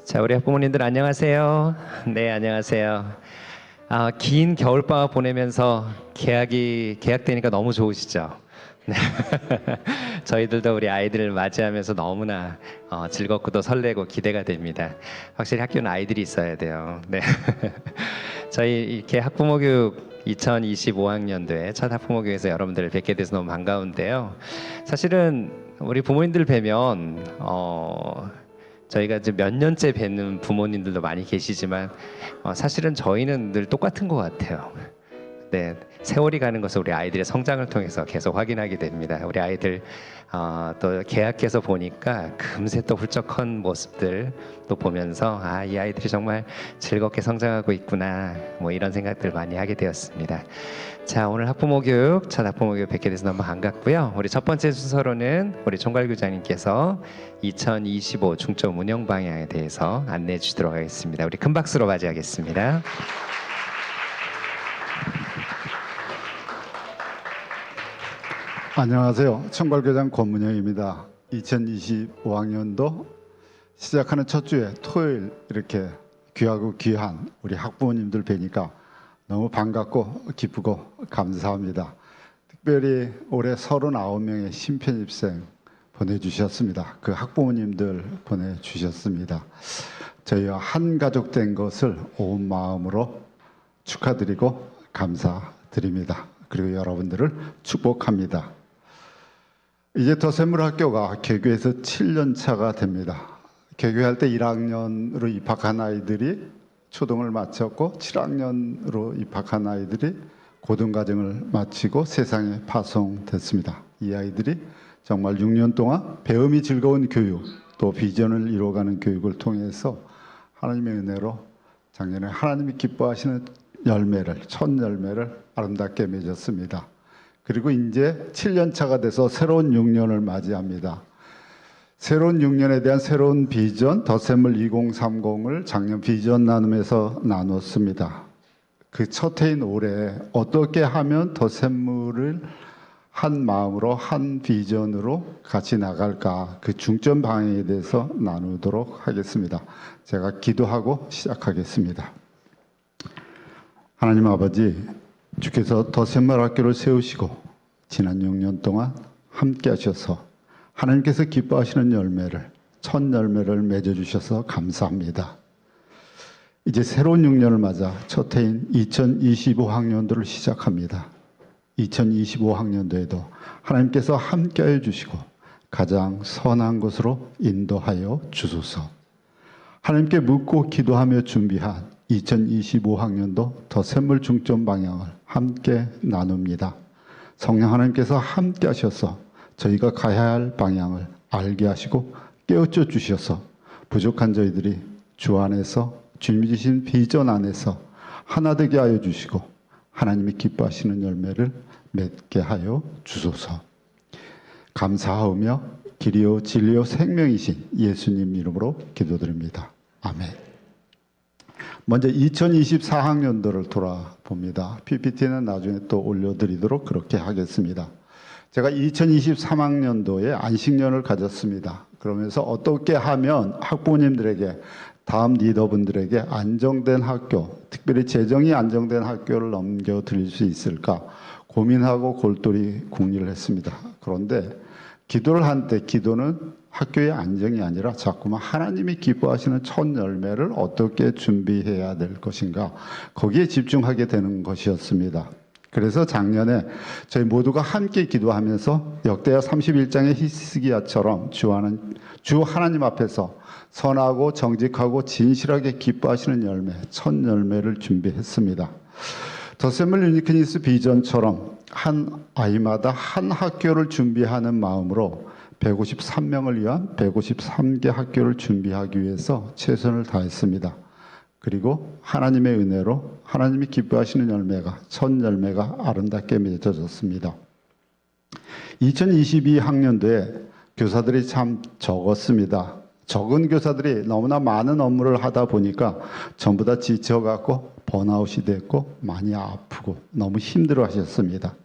자, 우리 학부모님들 안녕하세요. 네, 안녕하세요. 긴 겨울방학 보내면서 개학되니까 너무 좋으시죠? 네. 저희들도 우리 아이들을 맞이하면서 너무나 즐겁고도 설레고 기대가 됩니다. 확실히 학교는 아이들이 있어야 돼요. 네. 저희 이렇게 학부모 교육 2025학년도에 첫 학부모 교육에서 여러분들을 뵙게 돼서 너무 반가운데요. 사실은 우리 부모님들 뵈면 저희가 이제 몇 년째 뵙는 부모님들도 많이 계시지만 사실은 저희는 늘 똑같은 것 같아요. 네, 세월이 가는 것을 우리 아이들의 성장을 통해서 계속 확인하게 됩니다. 우리 아이들 또 개학해서 보니까 금세 또 훌쩍 큰 모습들 또 보면서 이 아이들이 정말 즐겁게 성장하고 있구나, 뭐 이런 생각들 많이 하게 되었습니다. 자, 오늘 학부모 교육, 첫 학부모 교육 뵙게 돼서 너무 반갑고요. 우리 첫 번째 순서로는 우리 총괄교장님께서 2025 중점 운영 방향에 대해서 안내해 주시도록 하겠습니다. 우리 큰 박수로 맞이하겠습니다. 안녕하세요. 총괄교장 권문영입니다. 2025학년도 시작하는 첫 주에 토요일 이렇게 귀하고 귀한 우리 학부모님들 뵈니까 너무 반갑고 기쁘고 감사합니다. 특별히 올해 39명의 신편입생 보내주셨습니다. 그 학부모님들 보내주셨습니다. 저희와 한 가족 된 것을 온 마음으로 축하드리고 감사드립니다. 그리고 여러분들을 축복합니다. 이제 더샘물학교가 개교해서 7년 차가 됩니다. 개교할 때 1학년으로 입학한 아이들이 초등을 마쳤고 7학년으로 입학한 아이들이 고등과정을 마치고 세상에 파송됐습니다. 이 아이들이 정말 6년 동안 배움이 즐거운 교육, 또 비전을 이루어가는 교육을 통해서 하나님의 은혜로 작년에 하나님이 기뻐하시는 첫 열매를 아름답게 맺었습니다. 그리고 이제 7년 차가 돼서 새로운 6년을 맞이합니다. 새로운 6년에 대한 새로운 비전, 더샘물 2030을 작년 비전 나눔에서 나눴습니다. 그 첫 해인 올해 어떻게 하면 더샘물을 한 마음으로 한 비전으로 같이 나갈까, 그 중점 방향에 대해서 나누도록 하겠습니다. 제가 기도하고 시작하겠습니다. 하나님 아버지, 주께서 더샘물 학교를 세우시고 지난 6년 동안 함께 하셔서 하나님께서 기뻐하시는 첫 열매를 맺어주셔서 감사합니다. 이제 새로운 6년을 맞아 첫 해인 2025학년도를 시작합니다. 2025학년도에도 하나님께서 함께 하여 주시고 가장 선한 것으로 인도하여 주소서. 하나님께 묻고 기도하며 준비한 2025학년도 더샘물 중점 방향을 함께 나눕니다. 성령 하나님께서 함께 하셔서 저희가 가야 할 방향을 알게 하시고 깨우쳐 주셔서 부족한 저희들이 주 안에서 주님이 주신 비전 안에서 하나 되게 하여 주시고 하나님이 기뻐하시는 열매를 맺게 하여 주소서. 감사하오며 길이요 진리요 생명이신 예수님 이름으로 기도드립니다. 아멘. 먼저 2024학년도를 돌아봅니다. PPT는 나중에 또 올려드리도록 그렇게 하겠습니다. 제가 2023학년도에 안식년을 가졌습니다. 그러면서 어떻게 하면 학부모님들에게, 다음 리더분들에게 안정된 학교, 특별히 재정이 안정된 학교를 넘겨드릴 수 있을까 고민하고 골똘히 궁리를 했습니다. 그런데 기도를 한 때 기도는 학교의 안정이 아니라 자꾸만 하나님이 기뻐하시는 첫 열매를 어떻게 준비해야 될 것인가, 거기에 집중하게 되는 것이었습니다. 그래서 작년에 저희 모두가 함께 기도하면서 역대하 31장의 히스기야처럼 주 하나님 앞에서 선하고 정직하고 진실하게 기뻐하시는 첫 열매를 준비했습니다. 더샘물 유니크니스 비전처럼 한 아이마다 한 학교를 준비하는 마음으로 153명을 위한 153개 학교를 준비하기 위해서 최선을 다했습니다. 그리고 하나님의 은혜로 하나님이 기뻐하시는 첫 열매가 아름답게 맺어졌습니다. 2022학년도에 교사들이 참 적었습니다. 적은 교사들이 너무나 많은 업무를 하다 보니까 전부 다 지쳐갖고 번아웃이 됐고 많이 아프고 너무 힘들어 하셨습니다.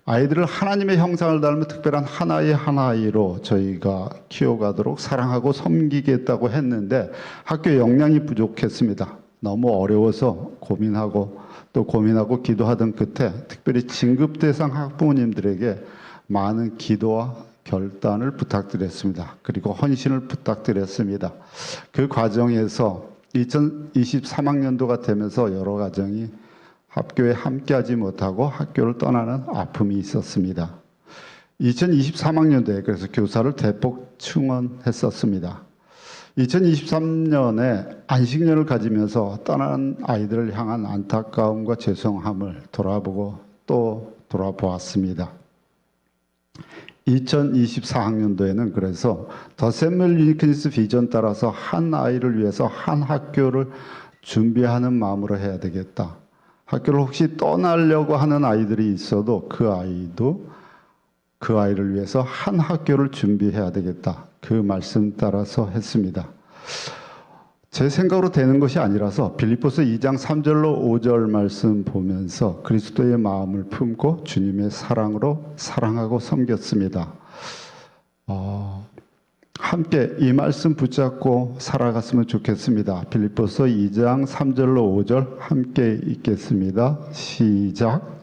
아이들을 하나님의 형상을 닮은 특별한 하나의 하나이로 저희가 키워가도록 사랑하고 섬기겠다고 했는데 학교 역량이 부족했습니다. 너무 어려워서 고민하고 기도하던 끝에 특별히 진급 대상 학부모님들에게 많은 기도와 결단을 부탁드렸습니다. 그리고 헌신을 부탁드렸습니다. 그 과정에서 2023학년도가 되면서 여러 가정이 학교에 함께하지 못하고 학교를 떠나는 아픔이 있었습니다. 2023학년도에 그래서 교사를 대폭 충원했었습니다. 2023년에 안식년을 가지면서 떠난 아이들을 향한 안타까움과 죄송함을 돌아보고 또 돌아보았습니다. 2024학년도에는 그래서 더 샘물 유니크니스 비전 따라서 한 아이를 위해서 한 학교를 준비하는 마음으로 해야 되겠다. 학교를 혹시 떠나려고 하는 아이들이 있어도 그 아이를 위해서 한 학교를 준비해야 되겠다. 그 말씀 따라서 했습니다. 제 생각으로 되는 것이 아니라서 빌립보서 2장 3절로 5절 말씀 보면서 그리스도의 마음을 품고 주님의 사랑으로 사랑하고 섬겼습니다. 함께 이 말씀 붙잡고 살아갔으면 좋겠습니다. 빌립보서 2장 3절로 5절 함께 읽겠습니다. 시작.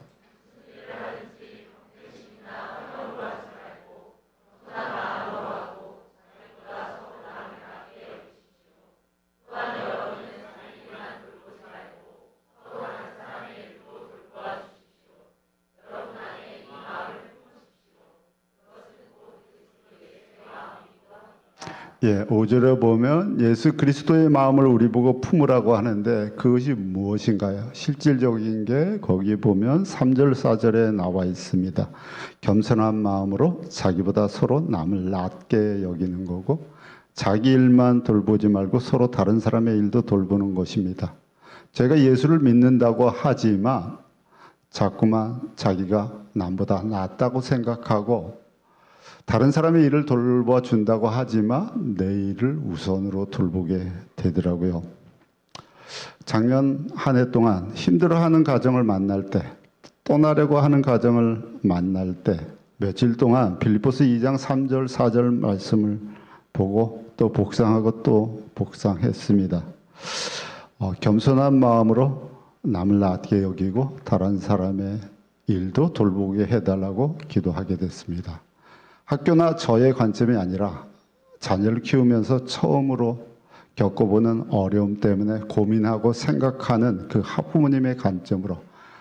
예, 5절에 보면 예수 그리스도의 마음을 우리 보고 품으라고 하는데 그것이 무엇인가요? 실질적인 게 거기 보면 3절, 4절에 나와 있습니다. 겸손한 마음으로 자기보다 서로 남을 낮게 여기는 거고 자기 일만 돌보지 말고 서로 다른 사람의 일도 돌보는 것입니다. 제가 예수를 믿는다고 하지만 자꾸만 자기가 남보다 낫다고 생각하고 다른 사람의 일을 돌봐준다고 하지만 내 일을 우선으로 돌보게 되더라고요. 작년 한 해 동안 힘들어하는 가정을 만날 때, 떠나려고 하는 가정을 만날 때 며칠 동안 빌립보서 2장 3절 4절 말씀을 보고 또 복상하고 또 복상했습니다. 겸손한 마음으로 남을 낮게 여기고 다른 사람의 일도 돌보게 해달라고 기도하게 됐습니다. 학교나 저의 관점이 아니라 자녀를 키우면서 처음으로 겪어보는 어려움 때문에 고민하고 생각하는 그 학부모님의 관점으로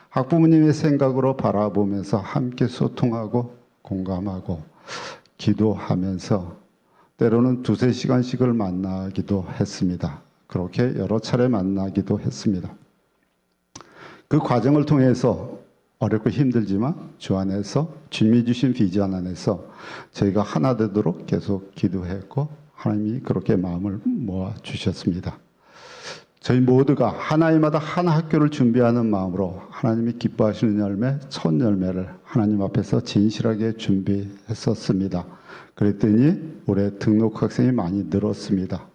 학부모님의 생각으로 바라보면서 함께 소통하고 공감하고 기도하면서 때로는 2-3시간씩을 만나기도 했습니다. 그렇게 여러 차례 만나기도 했습니다. 그 과정을 통해서 어렵고 힘들지만 주 안에서 주님이 주신 비전 안에서 저희가 하나 되도록 계속 기도했고 하나님이 그렇게 마음을 모아 주셨습니다. 저희 모두가 하나님마다 한 학교를 준비하는 마음으로 하나님이 기뻐하시는 열매, 첫 열매를 하나님 앞에서 진실하게 준비했었습니다. 그랬더니 올해 등록 학생이 많이 늘었습니다.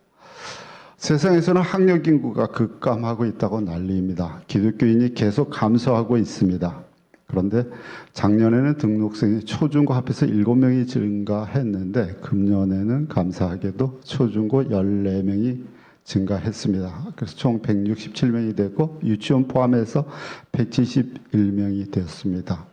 세상에서는 학력 인구가 급감하고 있다고 난리입니다. 기독교인이 계속 감소하고 있습니다. 그런데 작년에는 등록생이 초중고 합해서 7명이 증가했는데 금년에는 감사하게도 초중고 14명이 증가했습니다. 그래서 총 167명이 됐고 유치원 포함해서 171명이 되었습니다.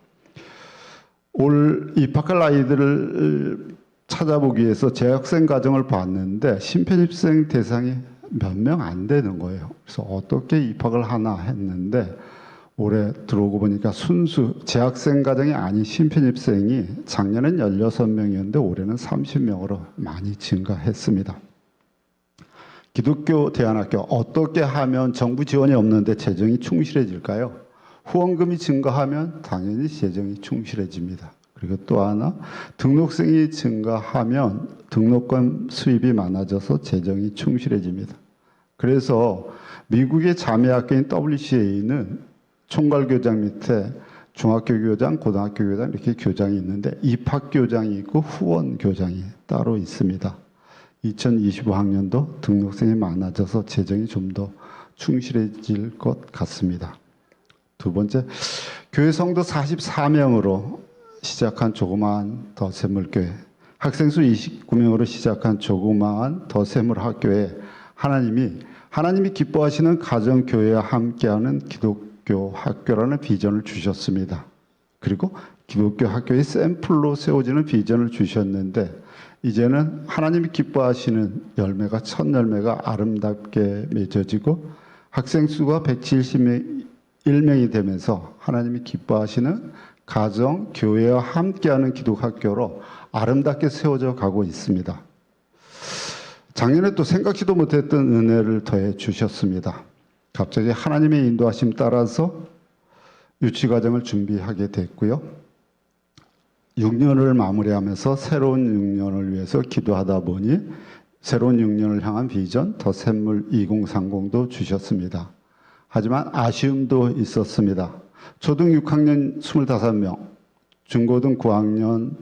올 입학할 아이들을 찾아보기 위해서 재학생 가정을 봤는데 신편입생 대상이 몇 명 안 되는 거예요. 그래서 어떻게 입학을 하나 했는데 올해 들어오고 보니까 순수 재학생 가정이 아닌 신편입생이 작년엔 16명이었는데 올해는 30명으로 많이 증가했습니다. 기독교 대안학교 어떻게 하면 정부 지원이 없는데 재정이 충실해질까요? 후원금이 증가하면 당연히 재정이 충실해집니다. 그리고 또 하나 등록생이 증가하면 등록금 수입이 많아져서 재정이 충실해집니다. 그래서 미국의 자매학교인 WCA는 총괄교장 밑에 중학교 교장, 고등학교 교장 이렇게 교장이 있는데 입학교장이 있고 후원교장이 따로 있습니다. 2025학년도 등록생이 많아져서 재정이 좀 더 충실해질 것 같습니다. 두 번째, 교회 성도 44명으로 시작한 조그마한 더샘물교회, 학생 수 29명으로 시작한 조그마한 더샘물학교에 하나님이 기뻐하시는 가정교회와 함께하는 기독교 학교라는 비전을 주셨습니다. 그리고 기독교 학교의 샘플로 세워지는 비전을 주셨는데, 이제는 하나님이 기뻐하시는 열매가, 첫 열매가 아름답게 맺어지고 학생 수가 171명이 되면서 하나님이 기뻐하시는 가정, 교회와 함께하는 기독학교로 아름답게 세워져 가고 있습니다. 작년에 또 생각지도 못했던 은혜를 더해 주셨습니다. 갑자기 하나님의 인도하심 따라서 유치과정을 준비하게 됐고요. 6년을 마무리하면서 새로운 6년을 위해서 기도하다 보니 새로운 6년을 향한 비전 더샘물 2030도 주셨습니다. 하지만 아쉬움도 있었습니다. 초등 6학년 25명, 중고등 9학년,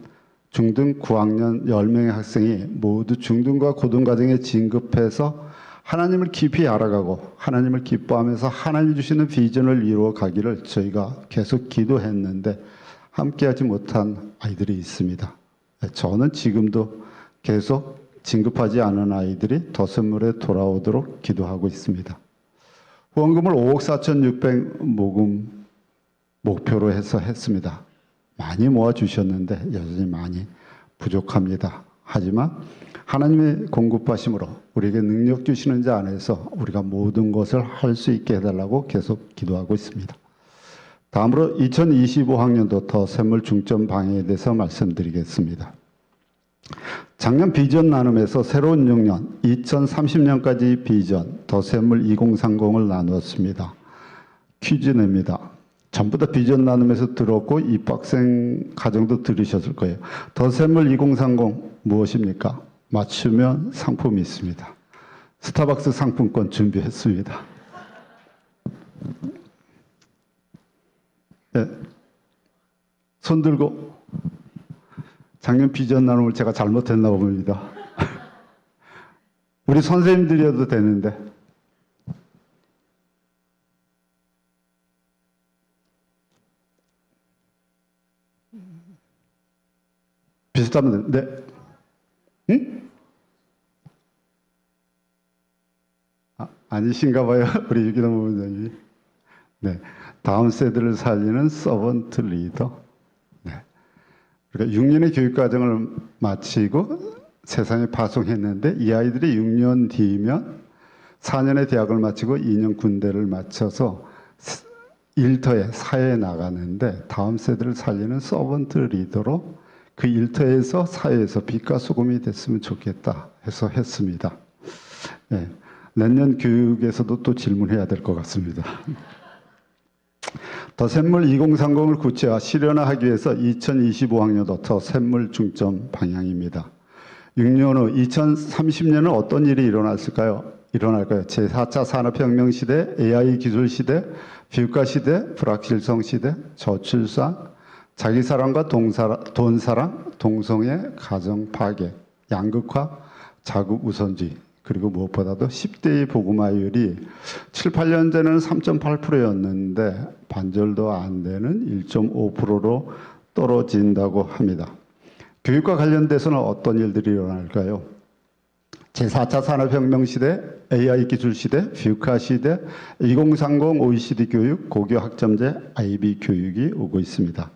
중등 9학년 10명의 학생이 모두 중등과 고등과정에 진급해서 하나님을 깊이 알아가고 하나님을 기뻐하면서 하나님이 주시는 비전을 이루어 가기를 저희가 계속 기도했는데 함께하지 못한 아이들이 있습니다. 저는 지금도 계속 진급하지 않은 아이들이 더샘물에 돌아오도록 기도하고 있습니다. 후원금을 5억 4,600 모금 목표로 해서 했습니다. 많이 모아주셨는데 여전히 많이 부족합니다. 하지만 하나님의 공급하심으로 우리에게 능력 주시는 자 안에서 우리가 모든 것을 할 수 있게 해달라고 계속 기도하고 있습니다. 다음으로 2025학년도 더샘물 중점 방향에 대해서 말씀드리겠습니다. 작년 비전 나눔에서 새로운 6년, 2030년까지 비전 더샘물 2030을 나누었습니다. 퀴즈 냅니다. 전부 다 비전 나눔에서 들었고 입학생 가정도 들으셨을 거예요. 더샘물 2030 무엇입니까? 맞추면 상품이 있습니다. 스타벅스 상품권 준비했습니다. 네. 손 들고. 작년 비전 나눔을 제가 잘못했나 봅니다. 우리 선생님들이어도 되는데. 비슷하면 네. 응? 아니신가 봐요. 우리 유기동 부원장님이. 네. 다음 세대를 살리는 서번트 리더. 네. 그러니까 6년의 교육 과정을 마치고 세상에 파송했는데 이 아이들이 6년 뒤면 4년의 대학을 마치고 2년 군대를 마쳐서 일터에 사회에 나가는데 다음 세대를 살리는 서번트 리더로 그 일터에서 사회에서 빛과 소금이 됐으면 좋겠다 해서 했습니다. 네. 내년 교육에서도 또 질문해야 될 것 같습니다. 더샘물 2030을 구체화 실현화하기 위해서 2025학년도 더샘물 중점 방향입니다. 6년 후 2030년은 어떤 일이 일어날까요? 제4차 산업혁명 시대, AI 기술 시대, 비유가 시대, 불확실성 시대, 저출산, 자기사랑과 돈사랑, 동성애, 가정 파괴, 양극화, 자국 우선주의, 그리고 무엇보다도 10대의 복음화율이 7, 8년 전에는 3.8%였는데 반절도 안 되는 1.5%로 떨어진다고 합니다. 교육과 관련돼서는 어떤 일들이 일어날까요? 제4차 산업혁명 시대, AI 기술 시대, 비유가 시대, 2030 OECD 교육, 고교 학점제, IB 교육이 오고 있습니다.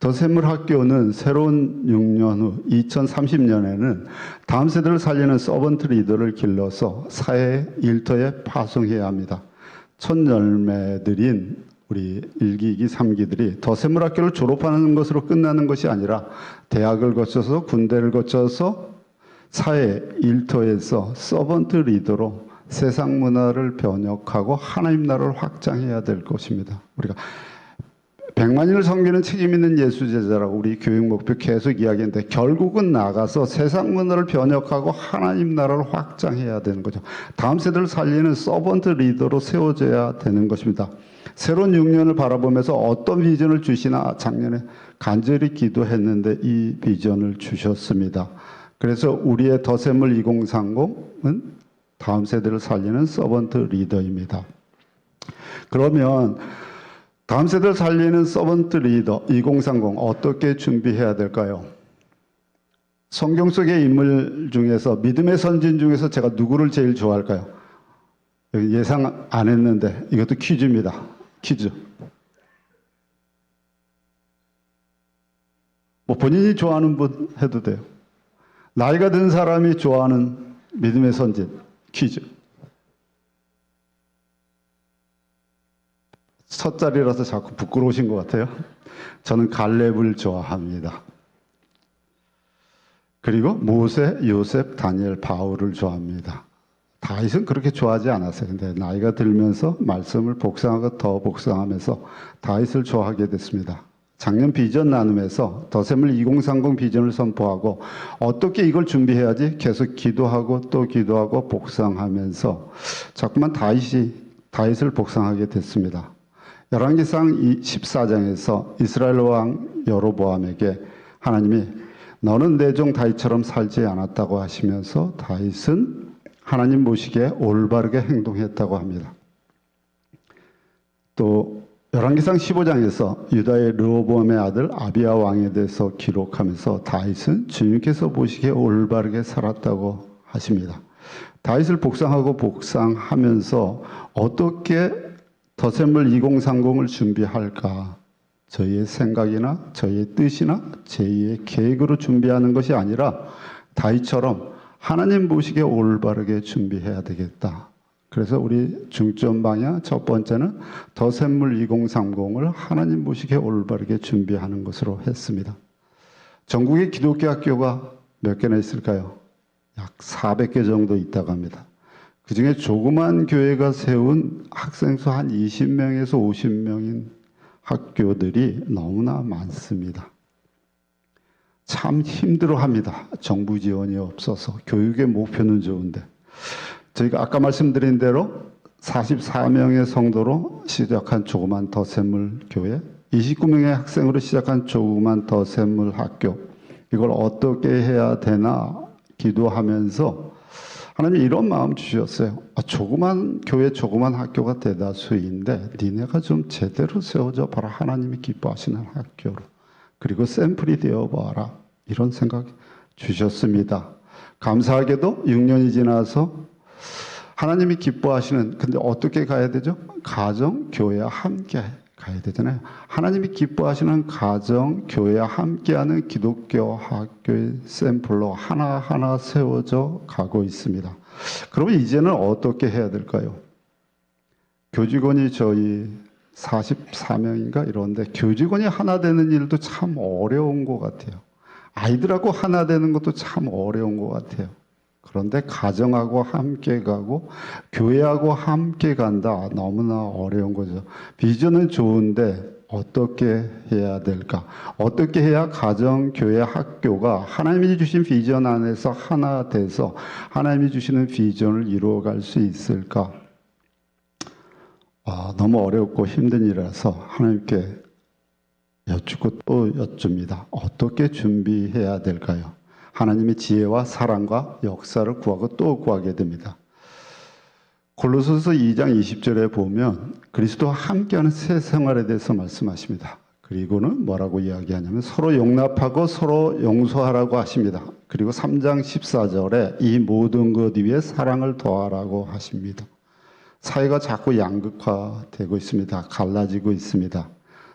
더샘물 학교는 새로운 6년 후 2030년에는 다음 세대를 살리는 서번트 리더를 길러서 사회 일터에 파송해야 합니다. 첫 열매들인 우리 1기, 2기, 3기들이 더샘물 학교를 졸업하는 것으로 끝나는 것이 아니라 대학을 거쳐서 군대를 거쳐서 사회 일터에서 서번트 리더로 세상 문화를 변혁하고 하나님 나라를 확장해야 될 것입니다. 우리가 100만인을 섬기는 책임 있는 예수 제자라고 우리 교육 목표 계속 이야기했는데 결국은 나가서 세상 문화를 변혁하고 하나님 나라를 확장해야 되는 거죠. 다음 세대를 살리는 서번트 리더로 세워져야 되는 것입니다. 새로운 6년을 바라보면서 어떤 비전을 주시나 작년에 간절히 기도했는데 이 비전을 주셨습니다. 그래서 우리의 더샘물 2030은 다음 세대를 살리는 서번트 리더입니다. 그러면 다음 세대를 살리는 서번트 리더 2030 어떻게 준비해야 될까요? 성경 속의 인물 중에서 믿음의 선진 중에서 제가 누구를 제일 좋아할까요? 여기 예상 안 했는데 이것도 퀴즈입니다. 퀴즈. 뭐 본인이 좋아하는 분 해도 돼요. 나이가 든 사람이 좋아하는 믿음의 선진 퀴즈. 첫 자리라서 자꾸 부끄러우신 것 같아요. 저는 갈렙을 좋아합니다. 그리고 모세, 요셉, 다니엘, 바울을 좋아합니다. 다윗은 그렇게 좋아하지 않았어요. 근데 나이가 들면서 말씀을 복상하고 더 복상하면서 다윗을 좋아하게 됐습니다. 작년 비전 나눔에서 더샘을 2030 비전을 선포하고 어떻게 이걸 준비해야지 계속 기도하고 또 기도하고 복상하면서 자꾸만 다윗을 복상하게 됐습니다. 열왕기상 14장에서 이스라엘 왕 여로보암에게 하나님이 너는 내 종 다윗처럼 살지 않았다고 하시면서 다윗은 하나님 보시기에 올바르게 행동했다고 합니다. 또 열왕기상 15장에서 유다의 르호보암의 아들 아비야 왕에 대해서 기록하면서 다윗은 주님께서 보시기에 올바르게 살았다고 하십니다. 다윗을 복상하고 복상하면서 어떻게 더샘물 2030을 준비할까? 저희의 생각이나 저희의 뜻이나 저희의 계획으로 준비하는 것이 아니라 다윗처럼 하나님 보시기에 올바르게 준비해야 되겠다. 그래서 우리 중점 방향 첫 번째는 더샘물 2030을 하나님 보시기에 올바르게 준비하는 것으로 했습니다. 전국에 기독교 학교가 몇 개나 있을까요? 약 400개 정도 있다고 합니다. 그 중에 조그만 교회가 세운 학생 수 한 20명에서 50명인 학교들이 너무나 많습니다. 참 힘들어합니다. 정부 지원이 없어서. 교육의 목표는 좋은데. 저희가 아까 말씀드린 대로 44명의 성도로 시작한 조그만 더샘물 교회, 29명의 학생으로 시작한 조그만 더샘물 학교, 이걸 어떻게 해야 되나 기도하면서 하나님이 이런 마음 주셨어요. 조그만 교회, 조그만 학교가 대다수인데 니네가 좀 제대로 세워져 봐라. 하나님이 기뻐하시는 학교로. 그리고 샘플이 되어봐라. 이런 생각 주셨습니다. 감사하게도 6년이 지나서 하나님이 기뻐하시는, 근데 어떻게 가야 되죠? 가정, 교회와 함께 가야 되잖아요. 하나님이 기뻐하시는 가정, 교회와 함께하는 기독교 학교의 샘플로 하나하나 세워져 가고 있습니다. 그러면 이제는 어떻게 해야 될까요? 교직원이 저희 44명인가 이런데 교직원이 하나 되는 일도 참 어려운 것 같아요. 아이들하고 하나 되는 것도 참 어려운 것 같아요. 그런데 가정하고 함께 가고 교회하고 함께 간다. 너무나 어려운 거죠. 비전은 좋은데 어떻게 해야 될까? 어떻게 해야 가정, 교회, 학교가 하나님이 주신 비전 안에서 하나 돼서 하나님이 주시는 비전을 이루어갈 수 있을까? 너무 어렵고 힘든 일이라서 하나님께 여쭙고 또 여쭙니다. 어떻게 준비해야 될까요? 하나님의 지혜와 사랑과 역사를 구하고 또 구하게 됩니다. 골로새서 2장 20절에 보면 그리스도와 함께하는 새 생활에 대해서 말씀하십니다. 그리고는 뭐라고 이야기하냐면 서로 용납하고 서로 용서하라고 하십니다. 그리고 3장 14절에 이 모든 것 위에 사랑을 더하라고 하십니다. 사회가 자꾸 양극화되고 있습니다. 갈라지고 있습니다.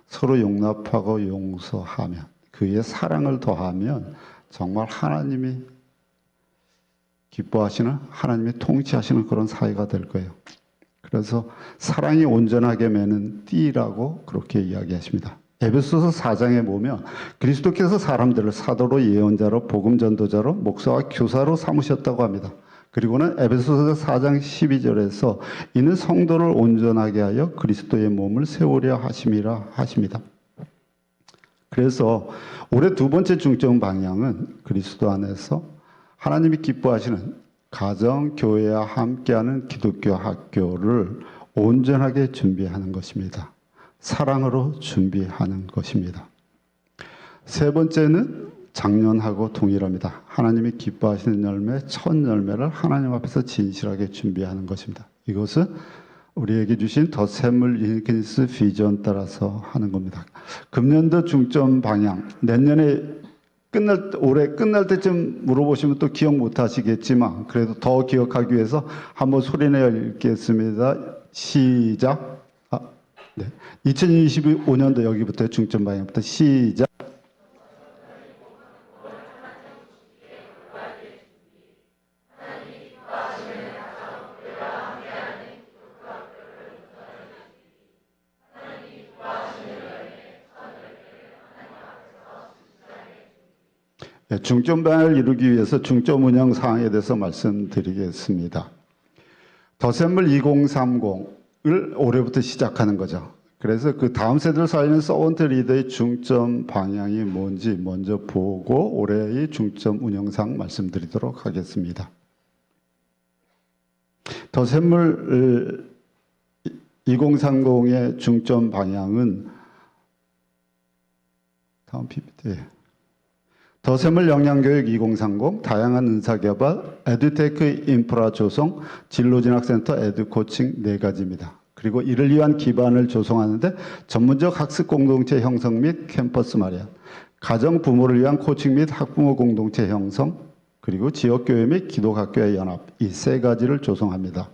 서로 용납하고 용서하면 그 위에 사랑을 더하면 정말 하나님이 기뻐하시는, 하나님이 통치하시는 그런 사회가 될 거예요. 그래서 사랑이 온전하게 매는 띠라고 그렇게 이야기하십니다. 에베소서 4장에 보면 그리스도께서 사람들을 사도로, 예언자로, 복음 전도자로, 목사와 교사로 삼으셨다고 합니다. 그리고는 에베소서 4장 12절에서 이는 성도를 온전하게 하여 그리스도의 몸을 세우려 하심이라 하십니다. 그래서 올해 두 번째 중점 방향은 그리스도 안에서 하나님이 기뻐하시는 가정, 교회와 함께하는 기독교 학교를 온전하게 준비하는 것입니다. 사랑으로 준비하는 것입니다. 세 번째는 작년하고 동일합니다. 하나님이 기뻐하시는 열매, 첫 열매를 하나님 앞에서 진실하게 준비하는 것입니다. 이것은 우리에게 주신 더 샘물 윌킨스 비전 따라서 하는 겁니다. 금년도 중점 방향, 내년에 올해 끝날 때쯤 물어보시면 또 기억 못 하시겠지만, 그래도 더 기억하기 위해서 한번 소리내어 읽겠습니다. 시작. 네. 2025년도 여기부터 중점 방향부터 시작. 네, 중점 방향을 이루기 위해서 중점 운영 사항에 대해서 말씀드리겠습니다. 더샘물 2030을 올해부터 시작하는 거죠. 그래서 그 다음 세대를 살리는 서번트 리더의 중점 방향이 뭔지 먼저 보고 올해의 중점 운영 사항 말씀드리도록 하겠습니다. 더샘물 2030의 중점 방향은 다음 PPT. 더샘물 역량교육 2030, 다양한 은사개발, 에듀테크 인프라 조성, 진로진학센터 에듀코칭 4가지입니다. 그리고 이를 위한 기반을 조성하는데 전문적 학습 공동체 형성 및 캠퍼스 마련, 가정 부모를 위한 코칭 및 학부모 공동체 형성, 그리고 지역교회 및 기독학교의 연합, 이 3가지를 조성합니다.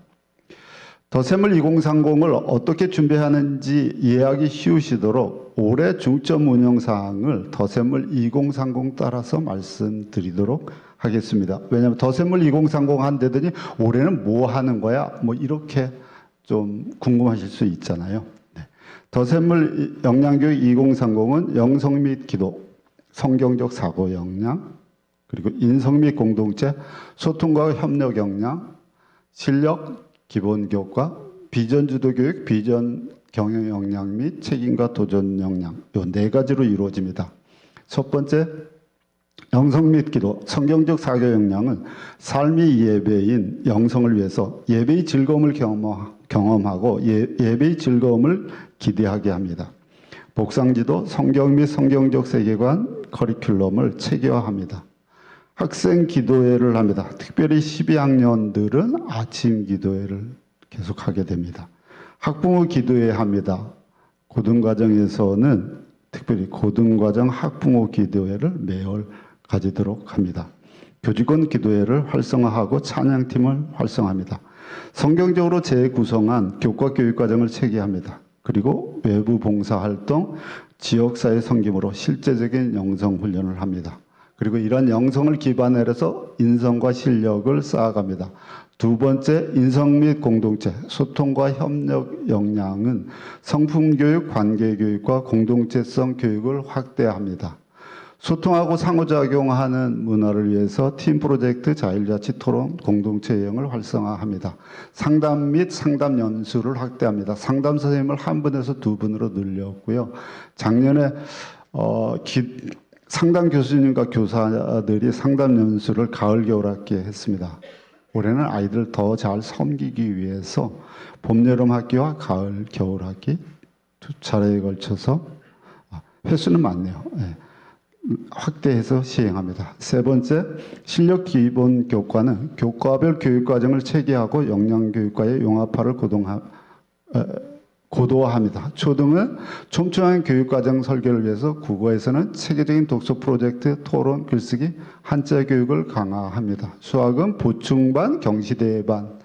더샘물 2030을 어떻게 준비하는지 이해하기 쉬우시도록 올해 중점 운영 사항을 더샘물 2030 따라서 말씀드리도록 하겠습니다. 왜냐하면 더샘물 2030 한다더니 올해는 뭐 하는 거야? 뭐 이렇게 좀 궁금하실 수 있잖아요. 네. 더샘물 역량교육 2030은 영성 및 기도, 성경적 사고 역량, 그리고 인성 및 공동체, 소통과 협력 역량, 실력, 기본 교과, 비전 주도 교육, 비전 경영 역량 및 책임과 도전 역량, 이 4가지로 이루어집니다. 첫 번째, 영성 및 기도, 성경적 사교 역량은 삶이 예배인 영성을 위해서 예배의 즐거움을 경험하고 예배의 즐거움을 기대하게 합니다. 복상지도, 성경 및 성경적 세계관, 커리큘럼을 체계화합니다. 학생 기도회를 합니다. 특별히 12학년들은 아침 기도회를 계속하게 됩니다. 학부모 기도회 합니다. 고등과정에서는 특별히 고등과정 학부모 기도회를 매월 가지도록 합니다. 교직원 기도회를 활성화하고 찬양팀을 활성화합니다. 성경적으로 재구성한 교과 교육과정을 체계합니다. 그리고 외부 봉사활동, 지역사회 섬김으로 실제적인 영성 훈련을 합니다. 그리고 이런 영성을 기반으로 해서 인성과 실력을 쌓아갑니다. 두 번째, 인성 및 공동체, 소통과 협력 역량은 성품교육, 관계교육과 공동체성 교육을 확대합니다. 소통하고 상호작용하는 문화를 위해서 팀 프로젝트, 자율자치 토론, 공동체 여행을 활성화합니다. 상담 및 상담 연수를 확대합니다. 상담 선생님을 1분에서 2분으로 늘렸고요. 작년에 상담 교수님과 교사들이 상담 연수를 가을 겨울 학기에 했습니다. 올해는 아이들 더 잘 섬기기 위해서 봄 여름 학기와 가을 겨울 학기 2차례에 걸쳐서 횟수는 많네요. 네. 확대해서 시행합니다. 세 번째, 실력 기본 교과는 교과별 교육과정을 체계하고 역량교육과의 융합화를 고도화합니다. 초등은 촘촘한 교육과정 설계를 위해서 국어에서는 체계적인 독서 프로젝트, 토론, 글쓰기, 한자 교육을 강화합니다. 수학은 보충반, 경시대반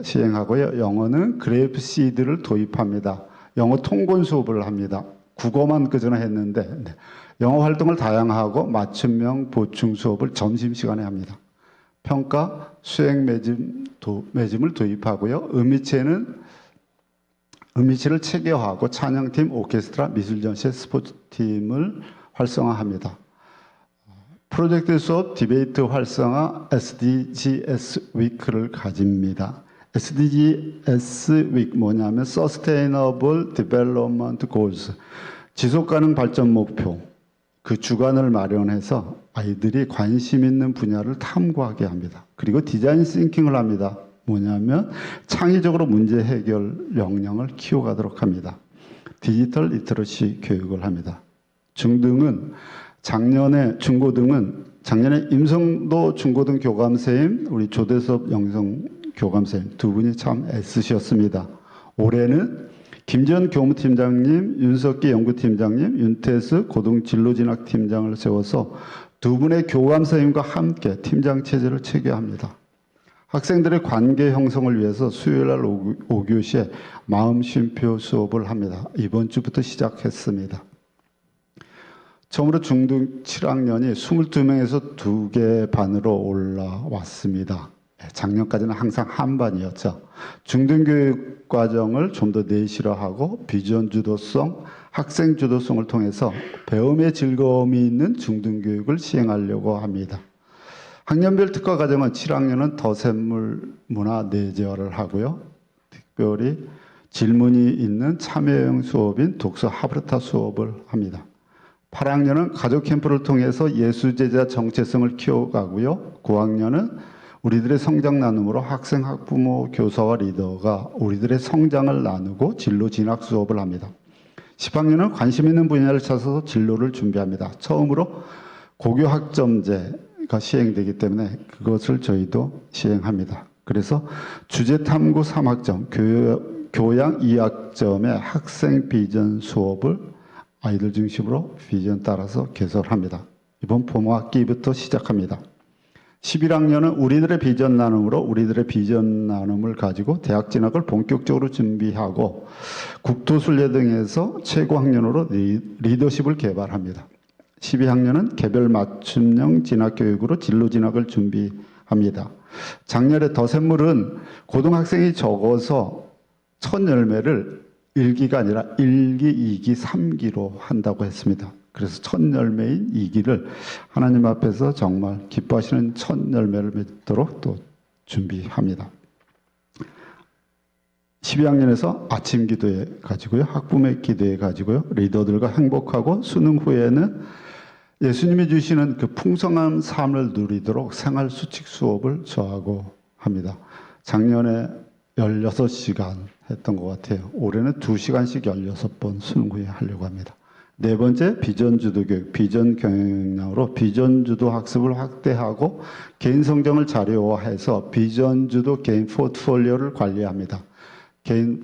시행하고요. 영어는 그래프 시드를 도입합니다. 영어 통권 수업을 합니다. 국어만 그전에 했는데 영어 활동을 다양하고 맞춤형 보충 수업을 점심시간에 합니다. 평가, 수행 매짐을 도입하고요. 음미체를 체계화하고 찬양팀, 오케스트라, 미술전시, 스포츠팀을 활성화합니다. 프로젝트 수업, 디베이트 활성화, SDGs 위크를 가집니다. SDGs 위크 뭐냐면 Sustainable Development Goals, 지속가능 발전 목표, 그 주간을 마련해서 아이들이 관심 있는 분야를 탐구하게 합니다. 그리고 디자인 싱킹을 합니다. 뭐냐면 창의적으로 문제 해결 역량을 키워가도록 합니다. 디지털 리터러시 교육을 합니다. 중고등은 작년에 임성도 중고등 교감선생님, 우리 조대섭 영성 교감선생님 2분이 참 애쓰셨습니다. 올해는 김지현 교무팀장님, 윤석기 연구팀장님, 윤태수 고등진로진학팀장을 세워서 두 분의 교감 선생님과 함께 팀장 체제를 체계합니다. 학생들의 관계 형성을 위해서 수요일날 5교시에 마음 쉼표 수업을 합니다. 이번 주부터 시작했습니다. 처음으로 중등 7학년이 22명에서 2개 반으로 올라왔습니다. 작년까지는 항상 한 반이었죠. 중등교육 과정을 좀 더 내실화하고 비전 주도성, 학생 주도성을 통해서 배움의 즐거움이 있는 중등교육을 시행하려고 합니다. 학년별 특화 과정은 7학년은 더샘물 문화 내재화를 하고요. 특별히 질문이 있는 참여형 수업인 독서 하브르타 수업을 합니다. 8학년은 가족 캠프를 통해서 예수제자 정체성을 키워가고요. 9학년은 우리들의 성장 나눔으로 학생, 학부모, 교사와 리더가 우리들의 성장을 나누고 진로 진학 수업을 합니다. 10학년은 관심 있는 분야를 찾아서 진로를 준비합니다. 처음으로 고교 학점제가 시행되기 때문에 그것을 저희도 시행합니다. 그래서 주제 탐구 3학점, 교양 2학점의 학생 비전 수업을 아이들 중심으로 비전 따라서 개설합니다. 이번 봄학기부터 시작합니다. 11학년은 우리들의 비전 나눔으로 우리들의 비전 나눔을 가지고 대학 진학을 본격적으로 준비하고 국토순례 등에서 최고 학년으로 리더십을 개발합니다. 12학년은 개별 맞춤형 진학교육으로 진로 진학을 준비합니다. 작년에 더샘물은 고등학생이 적어서 첫 열매를 1기가 아니라 1기, 2기, 3기로 한다고 했습니다. 그래서 첫 열매인 2기를 하나님 앞에서 정말 기뻐하시는 첫 열매를 맺도록 또 준비합니다. 12학년에서 아침 기도회 가지고요. 학부모 기도회 가지고요. 리더들과 행복하고 수능 후에는 예수님이 주시는 그 풍성한 삶을 누리도록 생활 수칙 수업을 저하고 합니다. 작년에 16시간 했던 것 같아요. 올해는 2시간씩 16번 수능 후에 하려고 합니다. 네 번째, 비전 주도 교육, 비전 경영으로 비전 주도 학습을 확대하고 개인 성장을 자료화해서 비전 주도 개인 포트폴리오를 관리합니다. 개인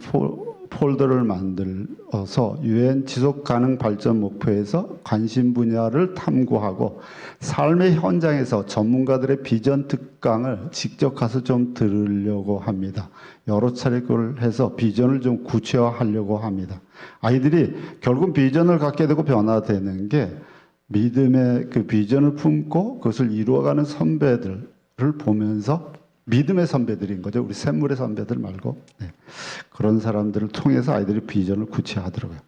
폴더를 만들어서 유엔 지속 가능 발전 목표에서 관심 분야를 탐구하고 삶의 현장에서 전문가들의 비전 특강을 직접 가서 좀 들으려고 합니다. 여러 차례 그걸 해서 비전을 좀 구체화하려고 합니다. 아이들이 결국 비전을 갖게 되고 변화되는 게 믿음의 그 비전을 품고 그것을 이루어가는 선배들을 보면서 믿음의 선배들인 거죠. 우리 샘물의 선배들 말고. 네. 그런 사람들을 통해서 아이들이 비전을 구체화하더라고요.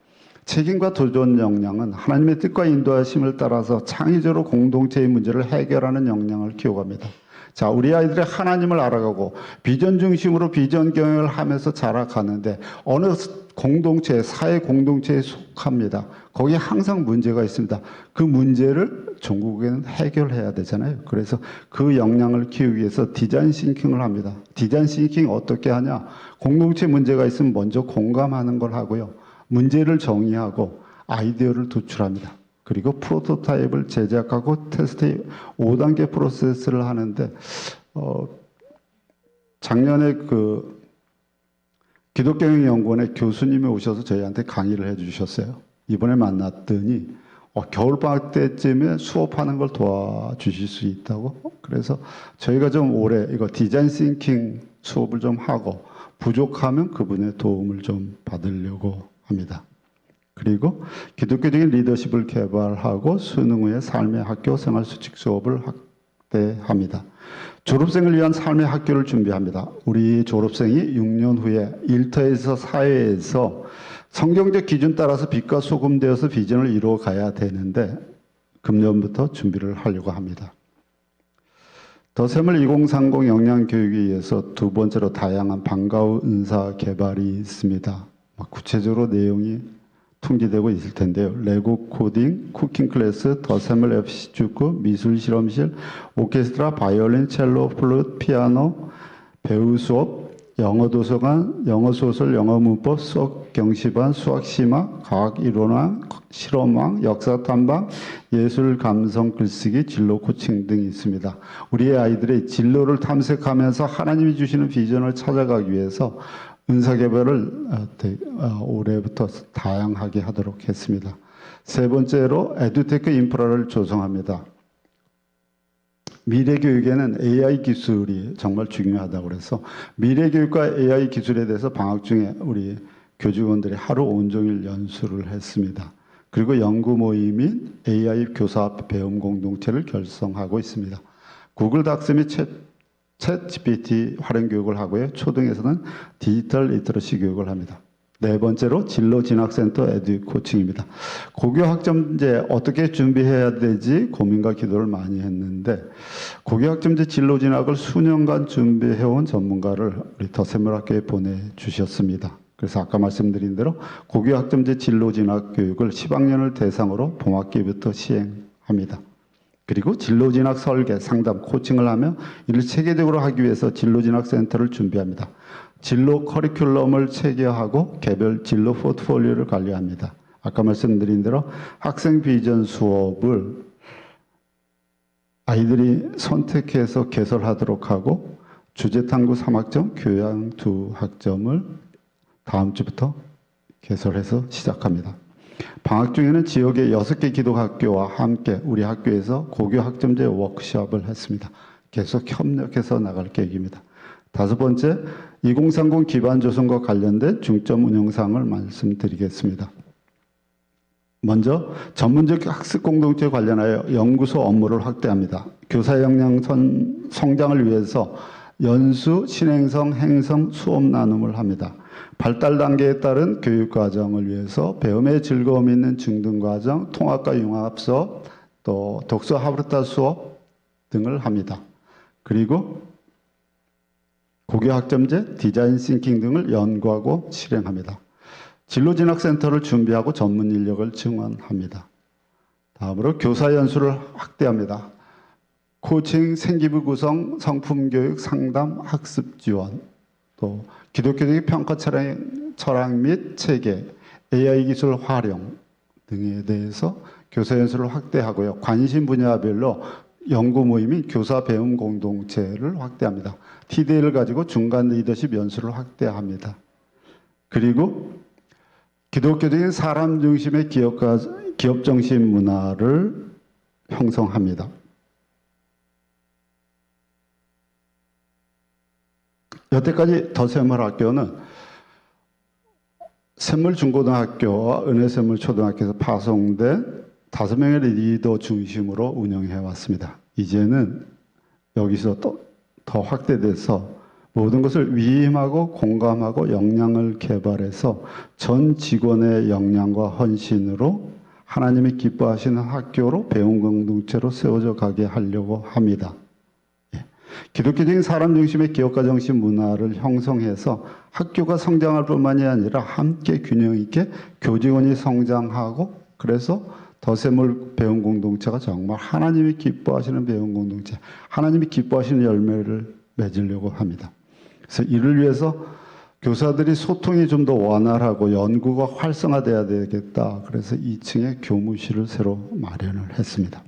책임과 도전 역량은 하나님의 뜻과 인도하심을 따라서 창의적으로 공동체의 문제를 해결하는 역량을 키워갑니다. 자, 우리 아이들이 하나님을 알아가고 비전 중심으로 비전 경영을 하면서 자라가는데 어느 공동체, 사회 공동체에 속합니다. 거기에 항상 문제가 있습니다. 그 문제를 종국에는 해결해야 되잖아요. 그래서 그 역량을 키우기 위해서 디자인 싱킹을 합니다. 디자인 싱킹 어떻게 하냐? 공동체 문제가 있으면 먼저 공감하는 걸 하고요. 문제를 정의하고 아이디어를 도출합니다. 그리고 프로토타입을 제작하고 테스트 5단계 프로세스를 하는데 작년에 그 기독경영연구원의 교수님이 오셔서 저희한테 강의를 해주셨어요. 이번에 만났더니 겨울방학 때쯤에 수업하는 걸 도와주실 수 있다고. 그래서 저희가 좀 올해 이거 디자인 싱킹 수업을 좀 하고 부족하면 그분의 도움을 좀 받으려고 합니다. 그리고 기독교적인 리더십을 개발하고 수능 후에 삶의 학교 생활 수칙 수업을 확대합니다. 졸업생을 위한 삶의 학교를 준비합니다. 우리 졸업생이 6년 후에 일터에서 사회에서 성경적 기준 따라서 빛과 소금 되어서 비전을 이루어 가야 되는데 금년부터 준비를 하려고 합니다. 더샘물 2030 역량교육에 의해서 두 번째로 다양한 방과 후 은사 개발이 있습니다. 구체적으로 내용이 통지되고 있을 텐데요. 레고 코딩, 쿠킹 클래스, 더샘물 FC 축구, 미술 실험실, 오케스트라, 바이올린, 첼로, 플루트, 피아노, 배우 수업, 영어 도서관, 영어 소설, 영어 문법, 수학 경시반, 수학 심화, 과학 이론왕, 실험왕, 역사 탐방, 예술 감성 글쓰기, 진로 코칭 등이 있습니다. 우리의 아이들이 진로를 탐색하면서 하나님이 주시는 비전을 찾아가기 위해서 은사개발을 올해부터 다양하게 하도록 했습니다. 세 번째로 에듀테크 인프라를 조성합니다. 미래 교육에는 AI 기술이 정말 중요하다고 그래서 미래 교육과 AI 기술에 대해서 방학 중에 우리 교직원들이 하루 온종일 연수를 했습니다. 그리고 연구 모임인 AI 교사 배움 공동체를 결성하고 있습니다. 구글 닥스미 챗 GPT 활용 교육을 하고요. 초등에서는 디지털 리터러시 교육을 합니다. 네 번째로 진로 진학센터 에듀 코칭입니다. 고교 학점제 어떻게 준비해야 되지 고민과 기도를 많이 했는데 고교 학점제 진로 진학을 수년간 준비해온 전문가를 우리 더샘물학교에 보내주셨습니다. 그래서 아까 말씀드린 대로 고교 학점제 진로 진학 교육을 10학년을 대상으로 봄학기부터 시행합니다. 그리고 진로 진학 설계, 상담, 코칭을 하며 이를 체계적으로 하기 위해서 진로 진학 센터를 준비합니다. 진로 커리큘럼을 체계하고 개별 진로 포트폴리오를 관리합니다. 아까 말씀드린 대로 학생 비전 수업을 아이들이 선택해서 개설하도록 하고 주제탐구 3학점, 교양 2학점을 다음 주부터 개설해서 시작합니다. 방학 중에는 지역의 6개 기독학교와 함께 우리 학교에서 고교 학점제 워크숍을 했습니다. 계속 협력해서 나갈 계획입니다. 다섯 번째, 2030 기반 조성과 관련된 중점 운영사항을 말씀드리겠습니다. 먼저 전문적 학습 공동체 관련하여 연구소 업무를 확대합니다. 교사 역량 성장을 위해서 연수, 신행성, 행성, 수업 나눔을 합니다. 발달 단계에 따른 교육 과정을 위해서 배움의 즐거움 있는 중등 과정, 통합과 융합 수업, 또 독서 하브르타 수업 등을 합니다. 그리고 고교 학점제, 디자인 싱킹 등을 연구하고 실행합니다. 진로 진학센터를 준비하고 전문 인력을 증원합니다. 다음으로 교사 연수를 확대합니다. 코칭, 생기부 구성, 성품 교육, 상담, 학습 지원, 또 기독교적 평가 철학 및 체계, AI 기술 활용 등에 대해서 교사 연수를 확대하고요. 관심 분야별로 연구 모임인 교사 배움 공동체를 확대합니다. TDL을 가지고 중간 리더십 연수를 확대합니다. 그리고 기독교적인 사람 중심의 기업 정신 문화를 형성합니다. 여태까지 더샘물학교는 샘물중고등학교와 은혜샘물초등학교에서 파송된 5명의 리더 중심으로 운영해 왔습니다. 이제는 여기서 더 확대돼서 모든 것을 위임하고 공감하고 역량을 개발해서 전 직원의 역량과 헌신으로 하나님이 기뻐하시는 학교로 배움 공동체로 세워져 가게 하려고 합니다. 기독교적인 사람 중심의 기업가 정신 문화를 형성해서 학교가 성장할 뿐만이 아니라 함께 균형 있게 교직원이 성장하고 그래서 더샘물 배움 공동체가 정말 하나님이 기뻐하시는 배움 공동체, 하나님이 기뻐하시는 열매를 맺으려고 합니다. 그래서 이를 위해서 교사들이 소통이 좀 더 원활하고 연구가 활성화돼야 되겠다. 그래서 2층에 교무실을 새로 마련을 했습니다.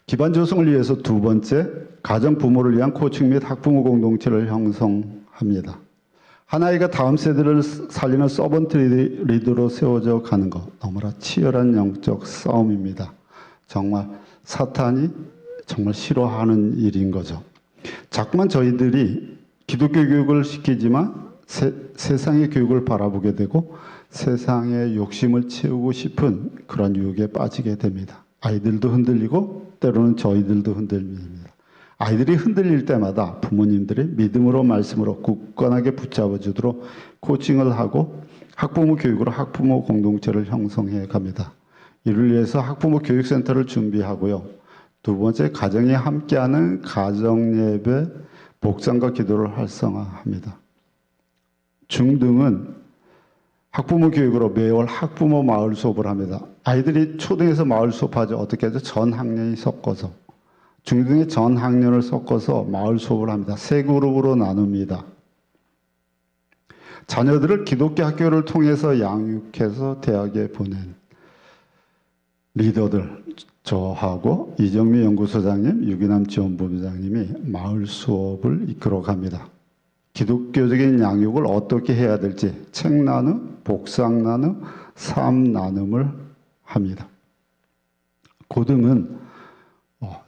기반 조성을 위해서 두 번째, 가정 부모를 위한 코칭 및 학부모 공동체를 형성합니다. 한 아이가 다음 세대를 살리는 서번트 리더로 세워져 가는 것, 너무나 치열한 영적 싸움입니다. 정말 사탄이 정말 싫어하는 일인 거죠. 자꾸만 저희들이 기독교 교육을 시키지만 세상의 교육을 바라보게 되고 세상의 욕심을 채우고 싶은 그런 유혹에 빠지게 됩니다. 아이들도 흔들리고 때로는 저희들도 흔들립니다. 아이들이 흔들릴 때마다 부모님들이 믿음으로 말씀으로 굳건하게 붙잡아 주도록 코칭을 하고 학부모 교육으로 학부모 공동체를 형성해 갑니다. 이를 위해서 학부모 교육센터를 준비하고요. 두 번째, 가정이 함께하는 가정예배, 복장과 기도를 활성화합니다. 중등은 학부모 교육으로 매월 학부모 마을 수업을 합니다. 아이들이 초등에서 마을 수업하죠. 어떻게 하죠? 전 학년이 섞어서. 중등의 전 학년을 섞어서 마을 수업을 합니다. 세 그룹으로 나눕니다. 자녀들을 기독교 학교를 통해서 양육해서 대학에 보낸 리더들, 저하고 이정미 연구소장님, 유기남 지원본부장님이 마을 수업을 이끌어 갑니다. 기독교적인 양육을 어떻게 해야 될지 책 나눔, 복상 나눔, 삶 나눔을 합니다. 고등은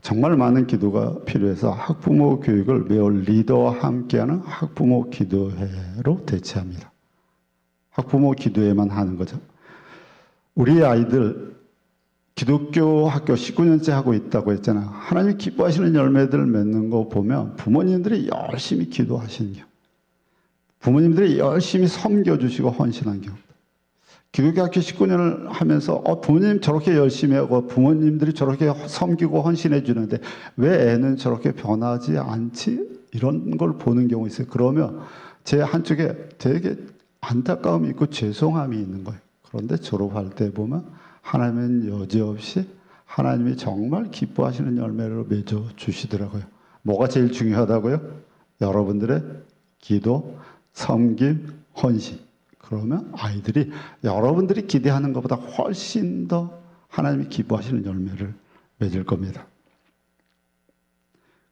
정말 많은 기도가 필요해서 학부모 교육을 매월 리더와 함께하는 학부모 기도회로 대체합니다. 학부모 기도회만 하는 거죠. 우리 아이들 기독교 학교 19년째 하고 있다고 했잖아요. 하나님이 기뻐하시는 열매들을 맺는 거 보면 부모님들이 열심히 기도하시는 경우, 부모님들이 열심히 섬겨주시고 헌신한 경우, 기독교 학교 19년을 하면서 부모님 저렇게 열심히 하고 부모님들이 저렇게 섬기고 헌신해 주는데 왜 애는 저렇게 변하지 않지? 이런 걸 보는 경우 있어요. 그러면 제 한쪽에 되게 안타까움이 있고 죄송함이 있는 거예요. 그런데 졸업할 때 보면 하나님은 여지없이 하나님이 정말 기뻐하시는 열매를 맺어 주시더라고요. 뭐가 제일 중요하다고요? 여러분들의 기도, 섬김, 헌신. 그러면 아이들이 여러분들이 기대하는 것보다 훨씬 더 하나님이 기뻐하시는 열매를 맺을 겁니다.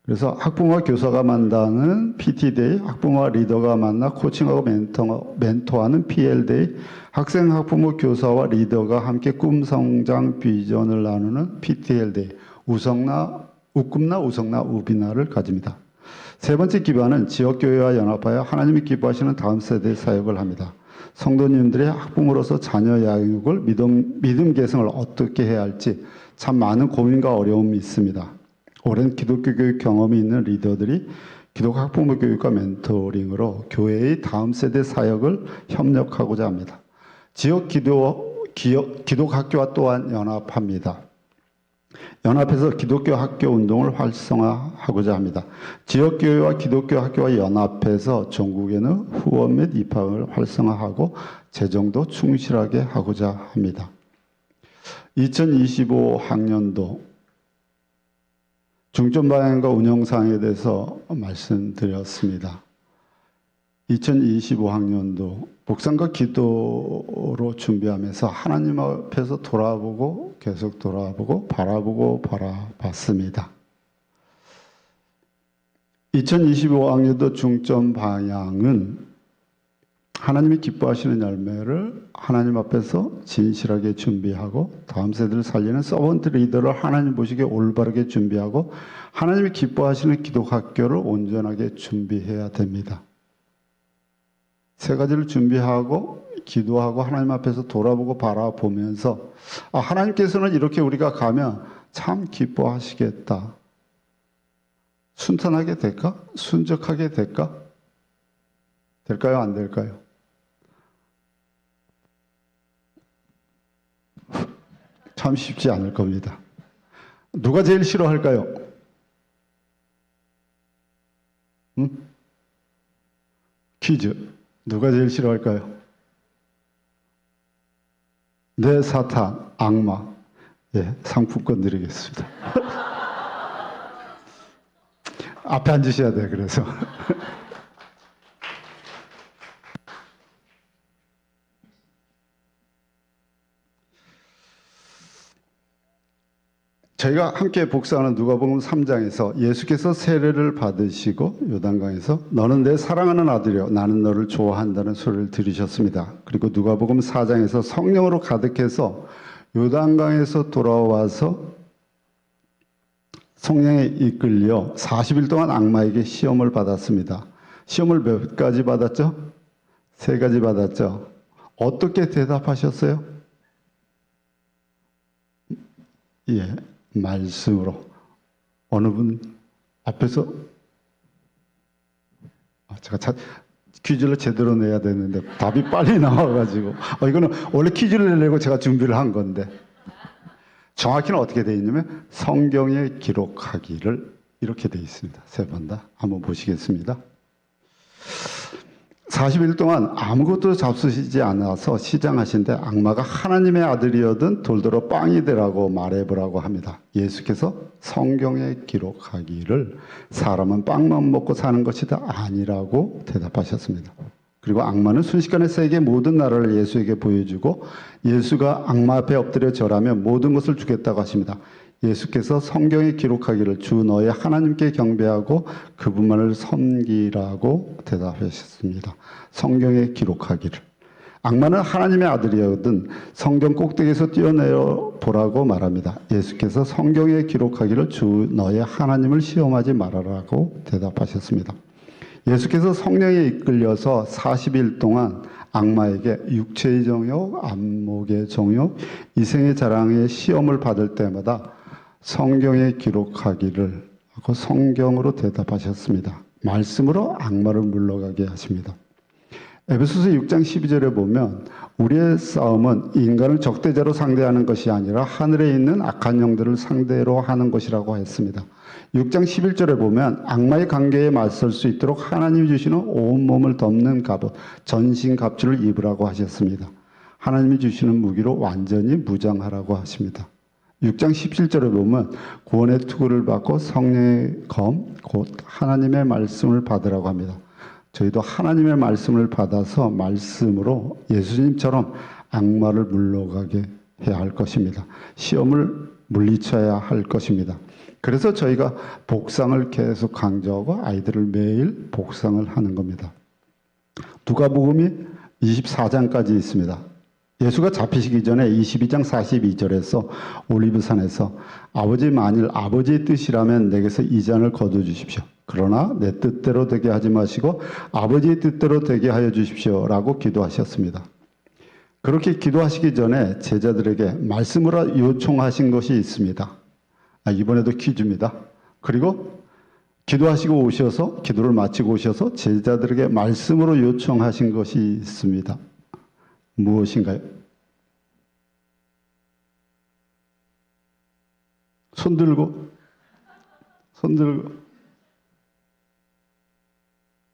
그래서 학부모와 교사가 만나는 PT데이, 학부모와 리더가 만나 코칭하고 멘토하는 PL데이, 학생, 학부모, 교사와 리더가 함께 꿈, 성장, 비전을 나누는 PTL데이, 웃금나, 우성나, 우비나를 가집니다. 세 번째 기반은 지역교회와 연합하여 하나님이 기뻐하시는 다음 세대의 사역을 합니다. 성도님들의 학부모로서 자녀 양육을 믿음 계승을 어떻게 해야 할지 참 많은 고민과 어려움이 있습니다. 오랜 기독교 교육 경험이 있는 리더들이 기독 학부모 교육과 멘토링으로 교회의 다음 세대 사역을 협력하고자 합니다. 지역 기독 학교와 또한 연합합니다. 연합해서 기독교 학교 운동을 활성화하고자 합니다. 지역교회와 기독교 학교와 연합해서 전국에는 후원 및 입학을 활성화하고 재정도 충실하게 하고자 합니다. 2025 학년도 중점 방향과 운영 사항에 대해서 말씀드렸습니다. 2025학년도 복상과 기도로 준비하면서 하나님 앞에서 돌아보고 계속 돌아보고 바라봤습니다. 2025학년도 중점 방향은 하나님이 기뻐하시는 열매를 하나님 앞에서 진실하게 준비하고 다음 세대를 살리는 서번트 리더를 하나님 보시기에 올바르게 준비하고 하나님이 기뻐하시는 기독학교를 온전하게 준비해야 됩니다. 세 가지를 준비하고 기도하고 하나님 앞에서 돌아보고 바라보면서 하나님께서는 이렇게 우리가 가면 참 기뻐하시겠다. 순탄하게 될까? 순적하게 될까? 될까요? 안 될까요? 참 쉽지 않을 겁니다. 누가 제일 싫어할까요? 퀴즈. 누가 제일 싫어할까요? 네, 사탄, 악마. 예, 상품권 드리겠습니다. 앞에 앉으셔야 돼요, 그래서. 저희가 함께 복사하는 누가복음 3장에서 예수께서 세례를 받으시고 요단강에서 너는 내 사랑하는 아들이여 나는 너를 좋아한다는 소리를 들으셨습니다. 그리고 누가복음 4장에서 성령으로 가득해서 요단강에서 돌아와서 성령에 이끌려 40일 동안 악마에게 시험을 받았습니다. 시험을 몇 가지 받았죠? 3가지 받았죠. 어떻게 대답하셨어요? 예. 말씀으로. 어느 분 앞에서 제가 퀴즈를 제대로 내야 되는데 답이 빨리 나와가지고 이거는 원래 퀴즈를 내려고 제가 준비를 한 건데 정확히는 어떻게 되어 있냐면 성경에 기록하기를 이렇게 되어 있습니다. 3번 다 한번 보시겠습니다. 40일 동안 아무것도 잡수시지 않아서 시장하신데 악마가 하나님의 아들이어든 돌더러 빵이 되라고 말해보라고 합니다. 예수께서 성경에 기록하기를 사람은 빵만 먹고 사는 것이다 아니라고 대답하셨습니다. 그리고 악마는 순식간에 세계 모든 나라를 예수에게 보여주고 예수가 악마 앞에 엎드려 절하며 모든 것을 주겠다고 하십니다. 예수께서 성경에 기록하기를 주 너의 하나님께 경배하고 그분만을 섬기라고 대답하셨습니다. 성경에 기록하기를. 악마는 하나님의 아들이거든 성경 꼭대기에서 뛰어내려 보라고 말합니다. 예수께서 성경에 기록하기를 주 너의 하나님을 시험하지 말아라고 대답하셨습니다. 예수께서 성령에 이끌려서 40일 동안 악마에게 육체의 정욕, 안목의 정욕, 이생의 자랑의 시험을 받을 때마다 성경에 기록하기를 하고 성경으로 대답하셨습니다. 말씀으로 악마를 물러가게 하십니다. 에베소서 6장 12절에 보면 우리의 싸움은 인간을 적대자로 상대하는 것이 아니라 하늘에 있는 악한 영들을 상대로 하는 것이라고 했습니다. 6장 11절에 보면 악마의 관계에 맞설 수 있도록 하나님이 주시는 온몸을 덮는 갑옷, 전신 갑주를 입으라고 하셨습니다. 하나님이 주시는 무기로 완전히 무장하라고 하십니다. 6장 17절에 보면 구원의 투구를 받고 성령의 검, 곧 하나님의 말씀을 받으라고 합니다. 저희도 하나님의 말씀을 받아서 말씀으로 예수님처럼 악마를 물러가게 해야 할 것입니다. 시험을 물리쳐야 할 것입니다. 그래서 저희가 복상을 계속 강조하고 아이들을 매일 복상을 하는 겁니다. 누가복음이 24장까지 있습니다. 예수가 잡히시기 전에 22장 42절에서 올리브산에서 아버지 만일 아버지의 뜻이라면 내게서 이 잔을 거두주십시오. 그러나 내 뜻대로 되게 하지 마시고 아버지의 뜻대로 되게 하여 주십시오라고 기도하셨습니다. 그렇게 기도하시기 전에 제자들에게 말씀으로 요청하신 것이 있습니다. 이번에도 퀴즈입니다. 그리고 기도하시고 오셔서 기도를 마치고 오셔서 제자들에게 말씀으로 요청하신 것이 있습니다. 무엇인가요? 손 들고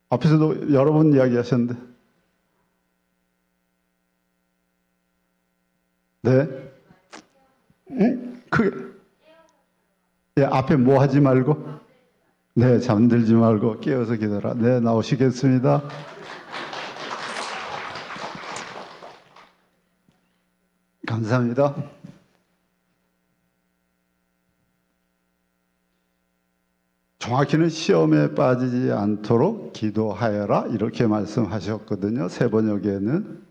앞에서도 여러 번 이야기하셨는데 네? 앞에 뭐 하지 말고 네, 잠들지 말고 깨어서 기도하라. 네, 나오시겠습니다. 감사합니다. 정확히는 시험에 빠지지 않도록 기도하여라 이렇게 말씀하셨거든요. 세 번역에는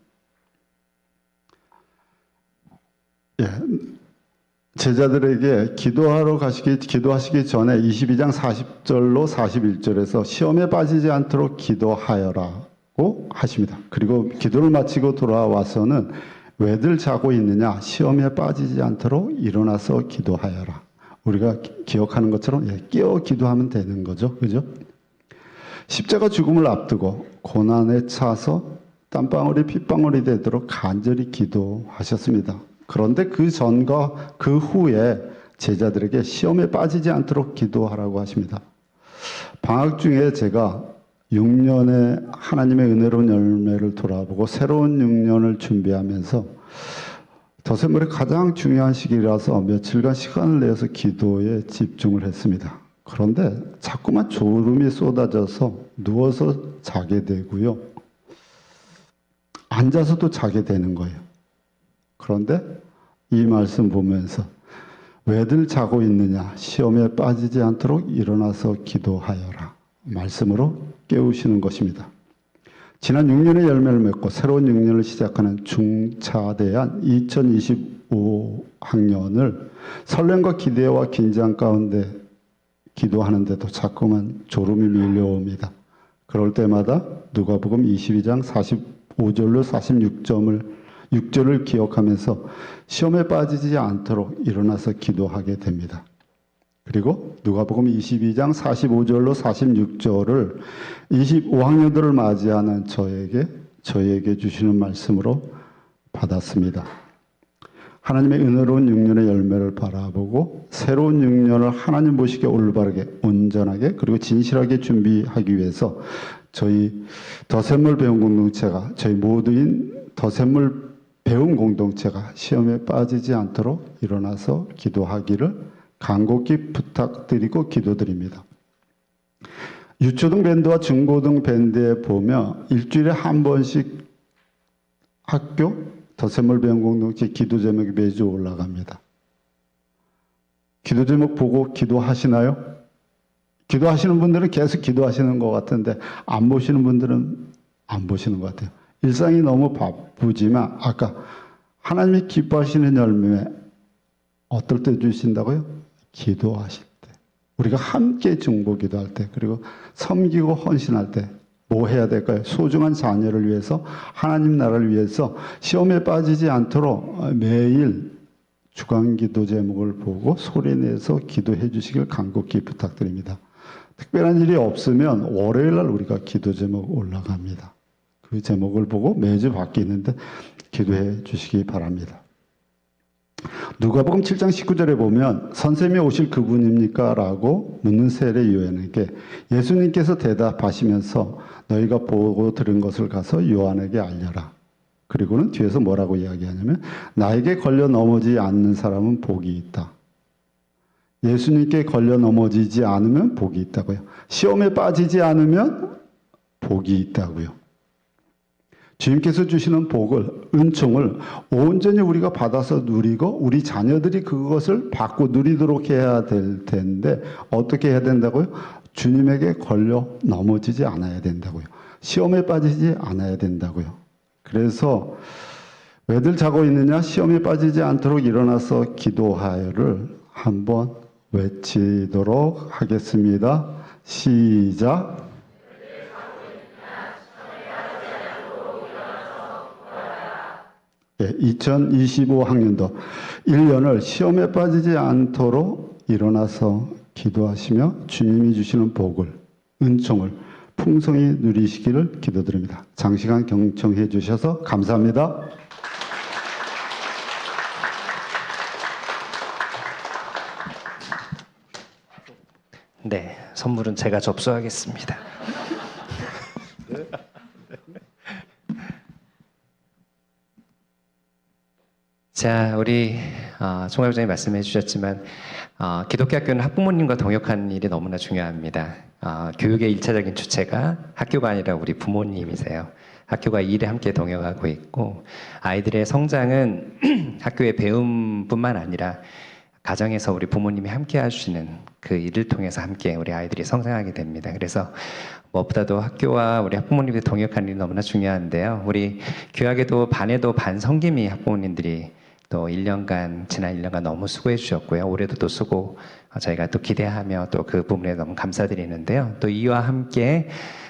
제자들에게 기도하시기 전에 22장 40절로 41절에서 시험에 빠지지 않도록 기도하여라고 하십니다. 그리고 기도를 마치고 돌아와서는 왜들 자고 있느냐? 시험에 빠지지 않도록 일어나서 기도하여라. 우리가 기억하는 것처럼 깨어 기도하면 되는 거죠. 그죠? 십자가 죽음을 앞두고 고난에 차서 땀방울이 핏방울이 되도록 간절히 기도하셨습니다. 그런데 그 전과 그 후에 제자들에게 시험에 빠지지 않도록 기도하라고 하십니다. 방학 중에 제가 6년의 하나님의 은혜로운 열매를 돌아보고 새로운 6년을 준비하면서 덧새물의 가장 중요한 시기라서 며칠간 시간을 내서 기도에 집중을 했습니다. 그런데 자꾸만 졸음이 쏟아져서 누워서 자게 되고요. 앉아서도 자게 되는 거예요. 그런데 이 말씀 보면서 왜들 자고 있느냐? 시험에 빠지지 않도록 일어나서 기도하여라. 말씀으로 깨우시는 것입니다. 지난 6년의 열매를 맺고 새로운 6년을 시작하는 중차대한 2025학년을 설렘과 기대와 긴장 가운데 기도하는데도 자꾸만 졸음이 밀려옵니다. 그럴 때마다 누가복음 22장 45절로 46절을 기억하면서 시험에 빠지지 않도록 일어나서 기도하게 됩니다. 그리고 누가복음 22장 45절로 46절을 25학년들을 맞이하는 저에게 주시는 말씀으로 받았습니다. 하나님의 은혜로운 6년의 열매를 바라보고 새로운 6년을 하나님 보시기에 올바르게 온전하게 그리고 진실하게 준비하기 위해서 저희 덧샘물 배움 공동체가 저희 모두인 덧샘물 배움 공동체가 시험에 빠지지 않도록 일어나서 기도하기를 간곡히 부탁드리고 기도드립니다. 유초등 밴드와 중고등 밴드에 보면 일주일에 한 번씩 학교 덧샘물 배움 공동체 기도 제목이 매주 올라갑니다. 기도 제목 보고 기도하시나요? 기도하시는 분들은 계속 기도하시는 것 같은데 안 보시는 분들은 안 보시는 것 같아요. 일상이 너무 바쁘지만 아까 하나님이 기뻐하시는 열매 어떨 때 주신다고요? 기도하실 때. 우리가 함께 중보 기도할 때 그리고 섬기고 헌신할 때 뭐 해야 될까요? 소중한 자녀를 위해서 하나님 나라를 위해서 시험에 빠지지 않도록 매일 주간 기도 제목을 보고 소리내서 기도해 주시길 간곡히 부탁드립니다. 특별한 일이 없으면 월요일 날 우리가 기도 제목 올라갑니다. 그 제목을 보고 매주 바뀌는데 기도해 주시기 바랍니다. 누가복음 7장 19절에 보면 선생님이 오실 그분입니까? 라고 묻는 세례 요한에게 예수님께서 대답하시면서 너희가 보고 들은 것을 가서 요한에게 알려라. 그리고는 뒤에서 뭐라고 이야기하냐면 나에게 걸려 넘어지지 않는 사람은 복이 있다. 예수님께 걸려 넘어지지 않으면 복이 있다고요. 시험에 빠지지 않으면 복이 있다고요. 주님께서 주시는 복을, 은총을 온전히 우리가 받아서 누리고 우리 자녀들이 그것을 받고 누리도록 해야 될 텐데 어떻게 해야 된다고요? 주님에게 걸려 넘어지지 않아야 된다고요. 시험에 빠지지 않아야 된다고요. 그래서 왜들 자고 있느냐? 시험에 빠지지 않도록 일어나서 기도하여를 한번 외치도록 하겠습니다. 시작. 네, 2025학년도 1년을 시험에 빠지지 않도록 일어나서 기도하시며 주님이 주시는 복을, 은총을 풍성히 누리시기를 기도드립니다. 장시간 경청해 주셔서 감사합니다. 네, 선물은 제가 접수하겠습니다. 자, 우리 총괄부장님 말씀해 주셨지만 기독교 학교는 학부모님과 동역하는 일이 너무나 중요합니다. 교육의 일차적인 주체가 학교가 아니라 우리 부모님이세요. 학교가 일에 함께 동역하고 있고 아이들의 성장은 학교의 배움뿐만 아니라 가정에서 우리 부모님이 함께 하시는 그 일을 통해서 함께 우리 아이들이 성장하게 됩니다. 그래서 무엇보다도 학교와 우리 학부모님이 동역하는 일이 너무나 중요한데요. 우리 교학에도 반에도 반 성김이 학부모님들이 또 1년간 지난 1년간 너무 수고해 주셨고요. 올해도 또 수고 저희가 또 기대하며 또 그 부분에 너무 감사드리는데요. 또 이와 함께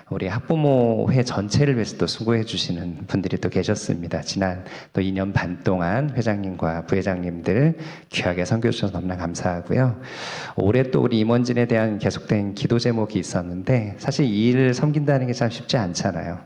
우리 학부모회 전체를 위해서 또 수고해 주시는 분들이 또 계셨습니다. 지난 또 2년 반 동안 회장님과 부회장님들 귀하게 섬겨 주셔서 너무나 감사하고요. 올해 또 우리 임원진에 대한 계속된 기도 제목이 있었는데 사실 이 일을 섬긴다는 게 참 쉽지 않잖아요.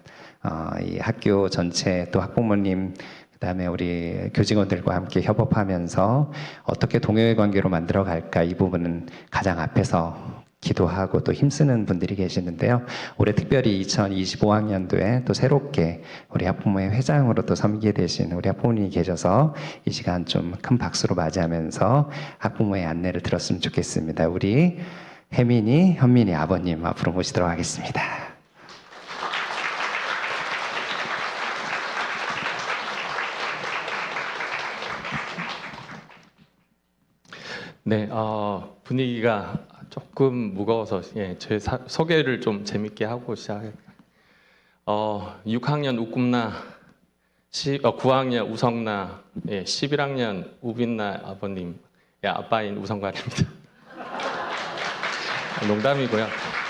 이 학교 전체 또 학부모님 그다음에 우리 교직원들과 함께 협업하면서 어떻게 동료의 관계로 만들어 갈까 이 부분은 가장 앞에서 기도하고 또 힘쓰는 분들이 계시는데요. 올해 특별히 2025학년도에 또 새롭게 우리 학부모의 회장으로 또 섬기게 되신 우리 학부모님이 계셔서 이 시간 좀 큰 박수로 맞이하면서 학부모의 안내를 들었으면 좋겠습니다. 우리 혜민이, 현민이 아버님 앞으로 모시도록 하겠습니다. 네, 분위기가 조금 무거워서 제 소개를 좀 재밌게 하고 시작할게요. 6학년 우꿈나, 9학년 우성나, 11학년 우빈나 아버님, 아빠인 우성관입니다. 농담이고요.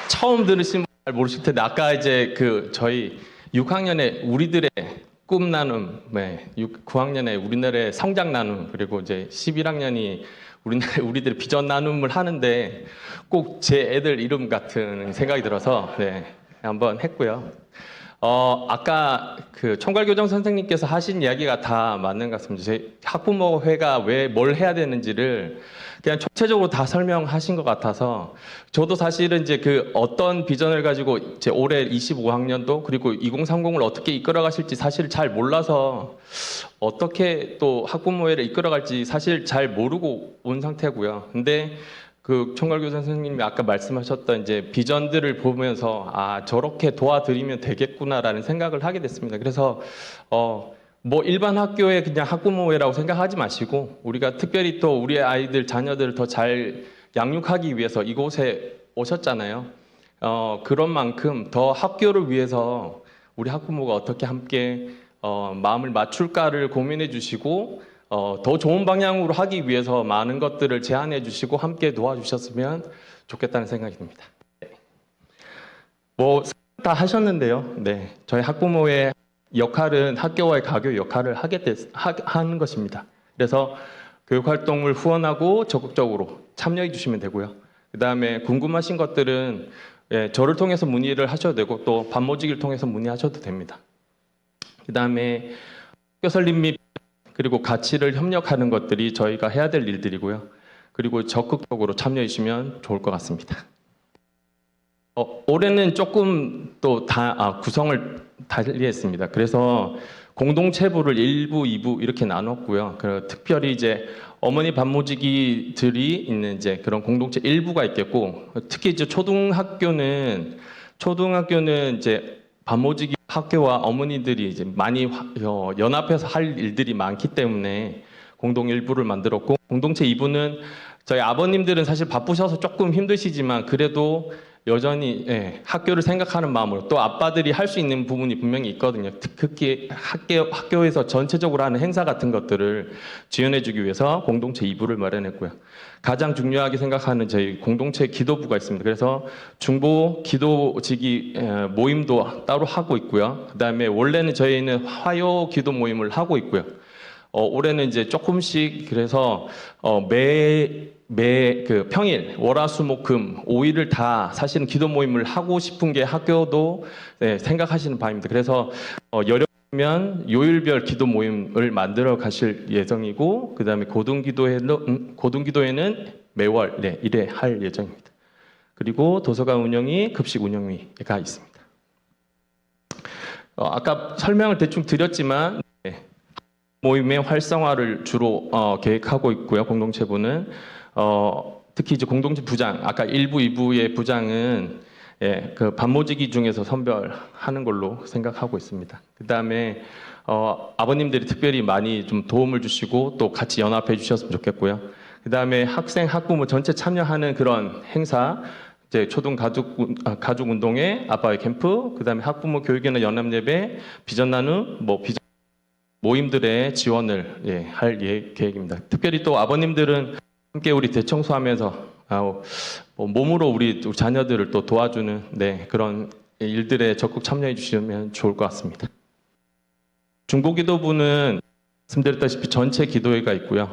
처음 들으신 분 잘 모르실 텐데 아까 이제 저희 6학년에 우리들의 꿈 나눔, 9학년에 우리나라의 성장 나눔, 그리고 이제 11학년이 우리들의 비전 나눔을 하는데 꼭 제 애들 이름 같은 생각이 들어서 한번 했고요. 아까 총괄교장 선생님께서 하신 이야기가 다 맞는 것 같습니다. 제 학부모회가 왜 뭘 해야 되는지를 그냥 총체적으로 다 설명하신 것 같아서 저도 사실은 이제 어떤 비전을 가지고 이제 올해 25학년도 그리고 2030을 어떻게 이끌어 가실지 사실 잘 몰라서 어떻게 또 학부모회를 이끌어 갈지 사실 잘 모르고 온 상태고요. 근데 총괄교사 선생님이 아까 말씀하셨던 이제 비전들을 보면서 저렇게 도와드리면 되겠구나라는 생각을 하게 됐습니다. 그래서 뭐 일반 학교의 그냥 학부모회라고 생각하지 마시고 우리가 특별히 또 우리 아이들 자녀들을 더 잘 양육하기 위해서 이곳에 오셨잖아요. 그런 만큼 더 학교를 위해서 우리 학부모가 어떻게 함께 마음을 맞출까를 고민해 주시고 더 좋은 방향으로 하기 위해서 많은 것들을 제안해 주시고 함께 도와주셨으면 좋겠다는 생각이 듭니다. 네. 뭐 다 하셨는데요. 네, 저희 학부모의 역할은 학교와의 가교 역할을 하는 것입니다. 그래서 교육 활동을 후원하고 적극적으로 참여해 주시면 되고요. 그 다음에 궁금하신 것들은 저를 통해서 문의를 하셔도 되고 또 반모직을 통해서 문의하셔도 됩니다. 그 다음에 학교 설립 및 그리고 가치를 협력하는 것들이 저희가 해야 될 일들이고요. 그리고 적극적으로 참여해 주시면 좋을 것 같습니다. 올해는 조금 또 구성을 달리했습니다. 그래서 공동체부를 1부, 2부 이렇게 나눴고요. 특별히 이제 어머니 반모지기들이 있는 이제 그런 공동체 1부가 있겠고, 특히 이제 초등학교는 이제 반모지기 학교와 어머니들이 이제 많이 연합해서 할 일들이 많기 때문에 공동 1부를 만들었고, 공동체 2부는 저희 아버님들은 사실 바쁘셔서 조금 힘드시지만 그래도 여전히 학교를 생각하는 마음으로 또 아빠들이 할 수 있는 부분이 분명히 있거든요. 특히 학교에서 전체적으로 하는 행사 같은 것들을 지원해주기 위해서 공동체 2부를 마련했고요. 가장 중요하게 생각하는 저희 공동체 기도부가 있습니다. 그래서 중보 기도지기 모임도 따로 하고 있고요. 그다음에 원래는 저희는 화요 기도 모임을 하고 있고요. 올해는 이제 조금씩 그래서 그 평일 월화수목금 5일을 다 사실은 기도 모임을 하고 싶은 게 학교도 생각하시는 바입니다. 그래서 여름이면 요일별 기도 모임을 만들어 가실 예정이고 그다음에 고등기도회는 매월 1회 할 예정입니다. 그리고 도서관 운영이 급식 운영위가 있습니다. 아까 설명을 대충 드렸지만 모임의 활성화를 주로 계획하고 있고요. 공동체부는 특히 이제 공동체 부장, 아까 1부, 2부의 부장은 그 반모지기 중에서 선별하는 걸로 생각하고 있습니다. 그 다음에 아버님들이 특별히 많이 좀 도움을 주시고 또 같이 연합해 주셨으면 좋겠고요. 그 다음에 학생, 학부모 전체 참여하는 그런 행사, 이제 초등 가족 운동회, 아빠의 캠프, 그 다음에 학부모 교육이나 연합 예배, 비전 나눔, 모임들의 지원을 할 계획입니다. 특별히 또 아버님들은 함께 우리 대청소하면서 몸으로 우리 자녀들을 또 도와주는 그런 일들에 적극 참여해 주시면 좋을 것 같습니다. 중보기도부는 말씀드렸다시피 전체 기도회가 있고요.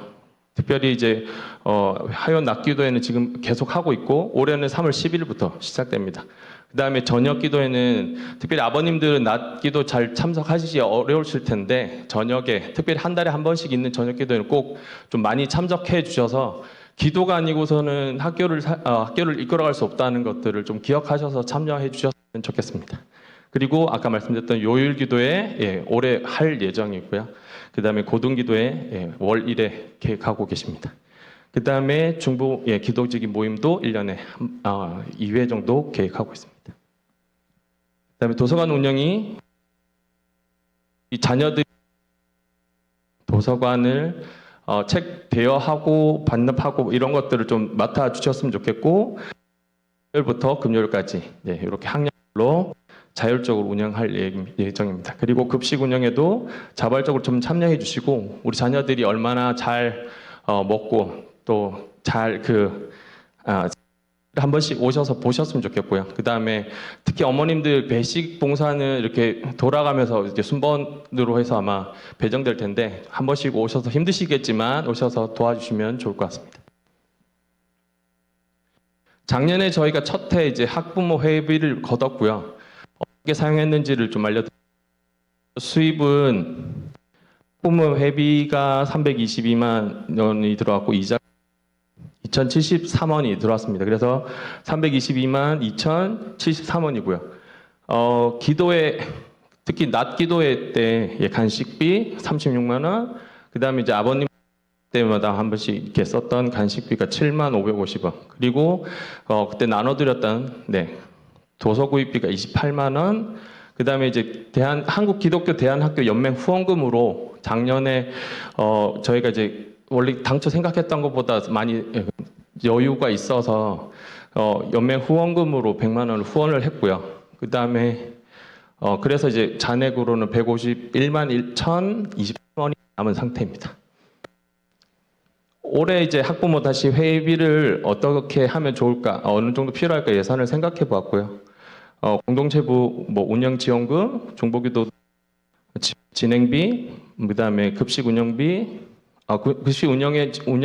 특별히 이제 화요 낮기도회는 지금 계속 하고 있고 올해는 3월 10일부터 시작됩니다. 그 다음에 저녁 기도회는 특별히 아버님들은 낮기도 잘 참석하시기 어려우실 텐데 저녁에 특별히 한 달에 한 번씩 있는 저녁 기도회는 꼭 좀 많이 참석해 주셔서 기도가 아니고서는 학교를 이끌어갈 수 없다는 것들을 좀 기억하셔서 참여해 주셨으면 좋겠습니다. 그리고 아까 말씀드렸던 요일 기도회 올해 할 예정이고요. 그 다음에 고등 기도회 월 1회 계획하고 계십니다. 그 다음에 중부 기도지기 모임도 1년에 2회 정도 계획하고 있습니다. 그 다음에 도서관 운영이 이 자녀들이 도서관을 책 대여하고 반납하고 이런 것들을 좀 맡아주셨으면 좋겠고 월요일부터 금요일까지 이렇게 학년별로 자율적으로 운영할 예정입니다. 그리고 급식 운영에도 자발적으로 좀 참여해 주시고 우리 자녀들이 얼마나 잘 먹고 또 잘 한 번씩 오셔서 보셨으면 좋겠고요. 그 다음에 특히 어머님들 배식 봉사는 이렇게 돌아가면서 이제 순번으로 해서 아마 배정될 텐데 한 번씩 오셔서 힘드시겠지만 오셔서 도와주시면 좋을 것 같습니다. 작년에 저희가 첫 해 이제 학부모 회비를 걷었고요. 어떻게 사용했는지를 좀 알려드릴게요. 수입은 학부모 회비가 322만 원이 들어왔고 이자 2,073원이 들어왔습니다. 그래서 322만 2,073원이고요. 기도회 특히 낮 기도회 때 간식비 36만 원, 그 다음에 이제 아버님 때마다 한 번씩 이렇게 썼던 간식비가 7만 550원, 그리고 그때 나눠드렸던 도서 구입비가 28만 원, 그다음에 이제 한국 기독교 대한학교 연맹 후원금으로 작년에 저희가 이제 원래 당초 생각했던 것보다 많이 여유가 있어서 연맹 후원금으로 100만 원을 후원을 했고요. 그다음에 그래서 이제 잔액으로는 151만 1,023원이 남은 상태입니다. 올해 이제 학부모 다시 회비를 어떻게 하면 좋을까, 어느 정도 필요할까 예산을 생각해 보았고요. 공동체부 운영 지원금, 중보기도 진행비, 그다음에 급식 운영비, 급식 운영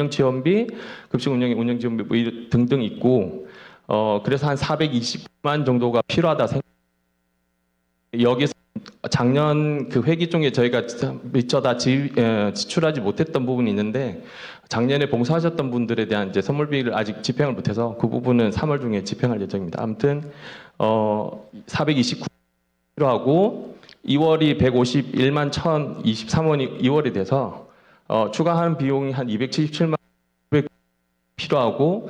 지원비, 급식 운영 지원비 뭐 등등 있고, 그래서 한 420만 정도가 필요하다 생각. 여기서 작년 그 회기 중에 저희가 미처 다 지출하지 못했던 부분이 있는데, 작년에 봉사하셨던 분들에 대한 이제 선물비를 아직 집행을 못해서 그 부분은 3월 중에 집행할 예정입니다. 아무튼 429 필요하고 2월이 151만 1,023원이 2월이 돼서 추가하는 비용이 한 277만 필요하고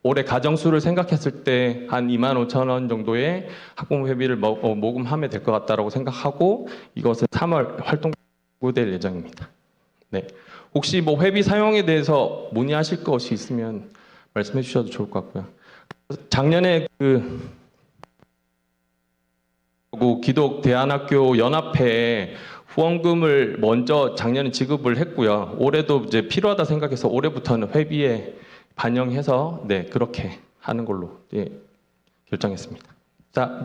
올해 가정수를 생각했을 때 한 2만 5천 원 정도의 학부모 회비를 모금하면 될 것 같다라고 생각하고 이것은 3월 활동될 예정입니다. 네. 혹시 뭐 회비 사용에 대해서 문의하실 것이 있으면 말씀해 주셔도 좋을 것 같고요. 작년에 그 기독 대한학교 연합회에 후원금을 먼저 작년에 지급을 했고요. 올해도 이제 필요하다 생각해서 올해부터는 회비에 반영해서 그렇게 하는 걸로 결정했습니다. 자,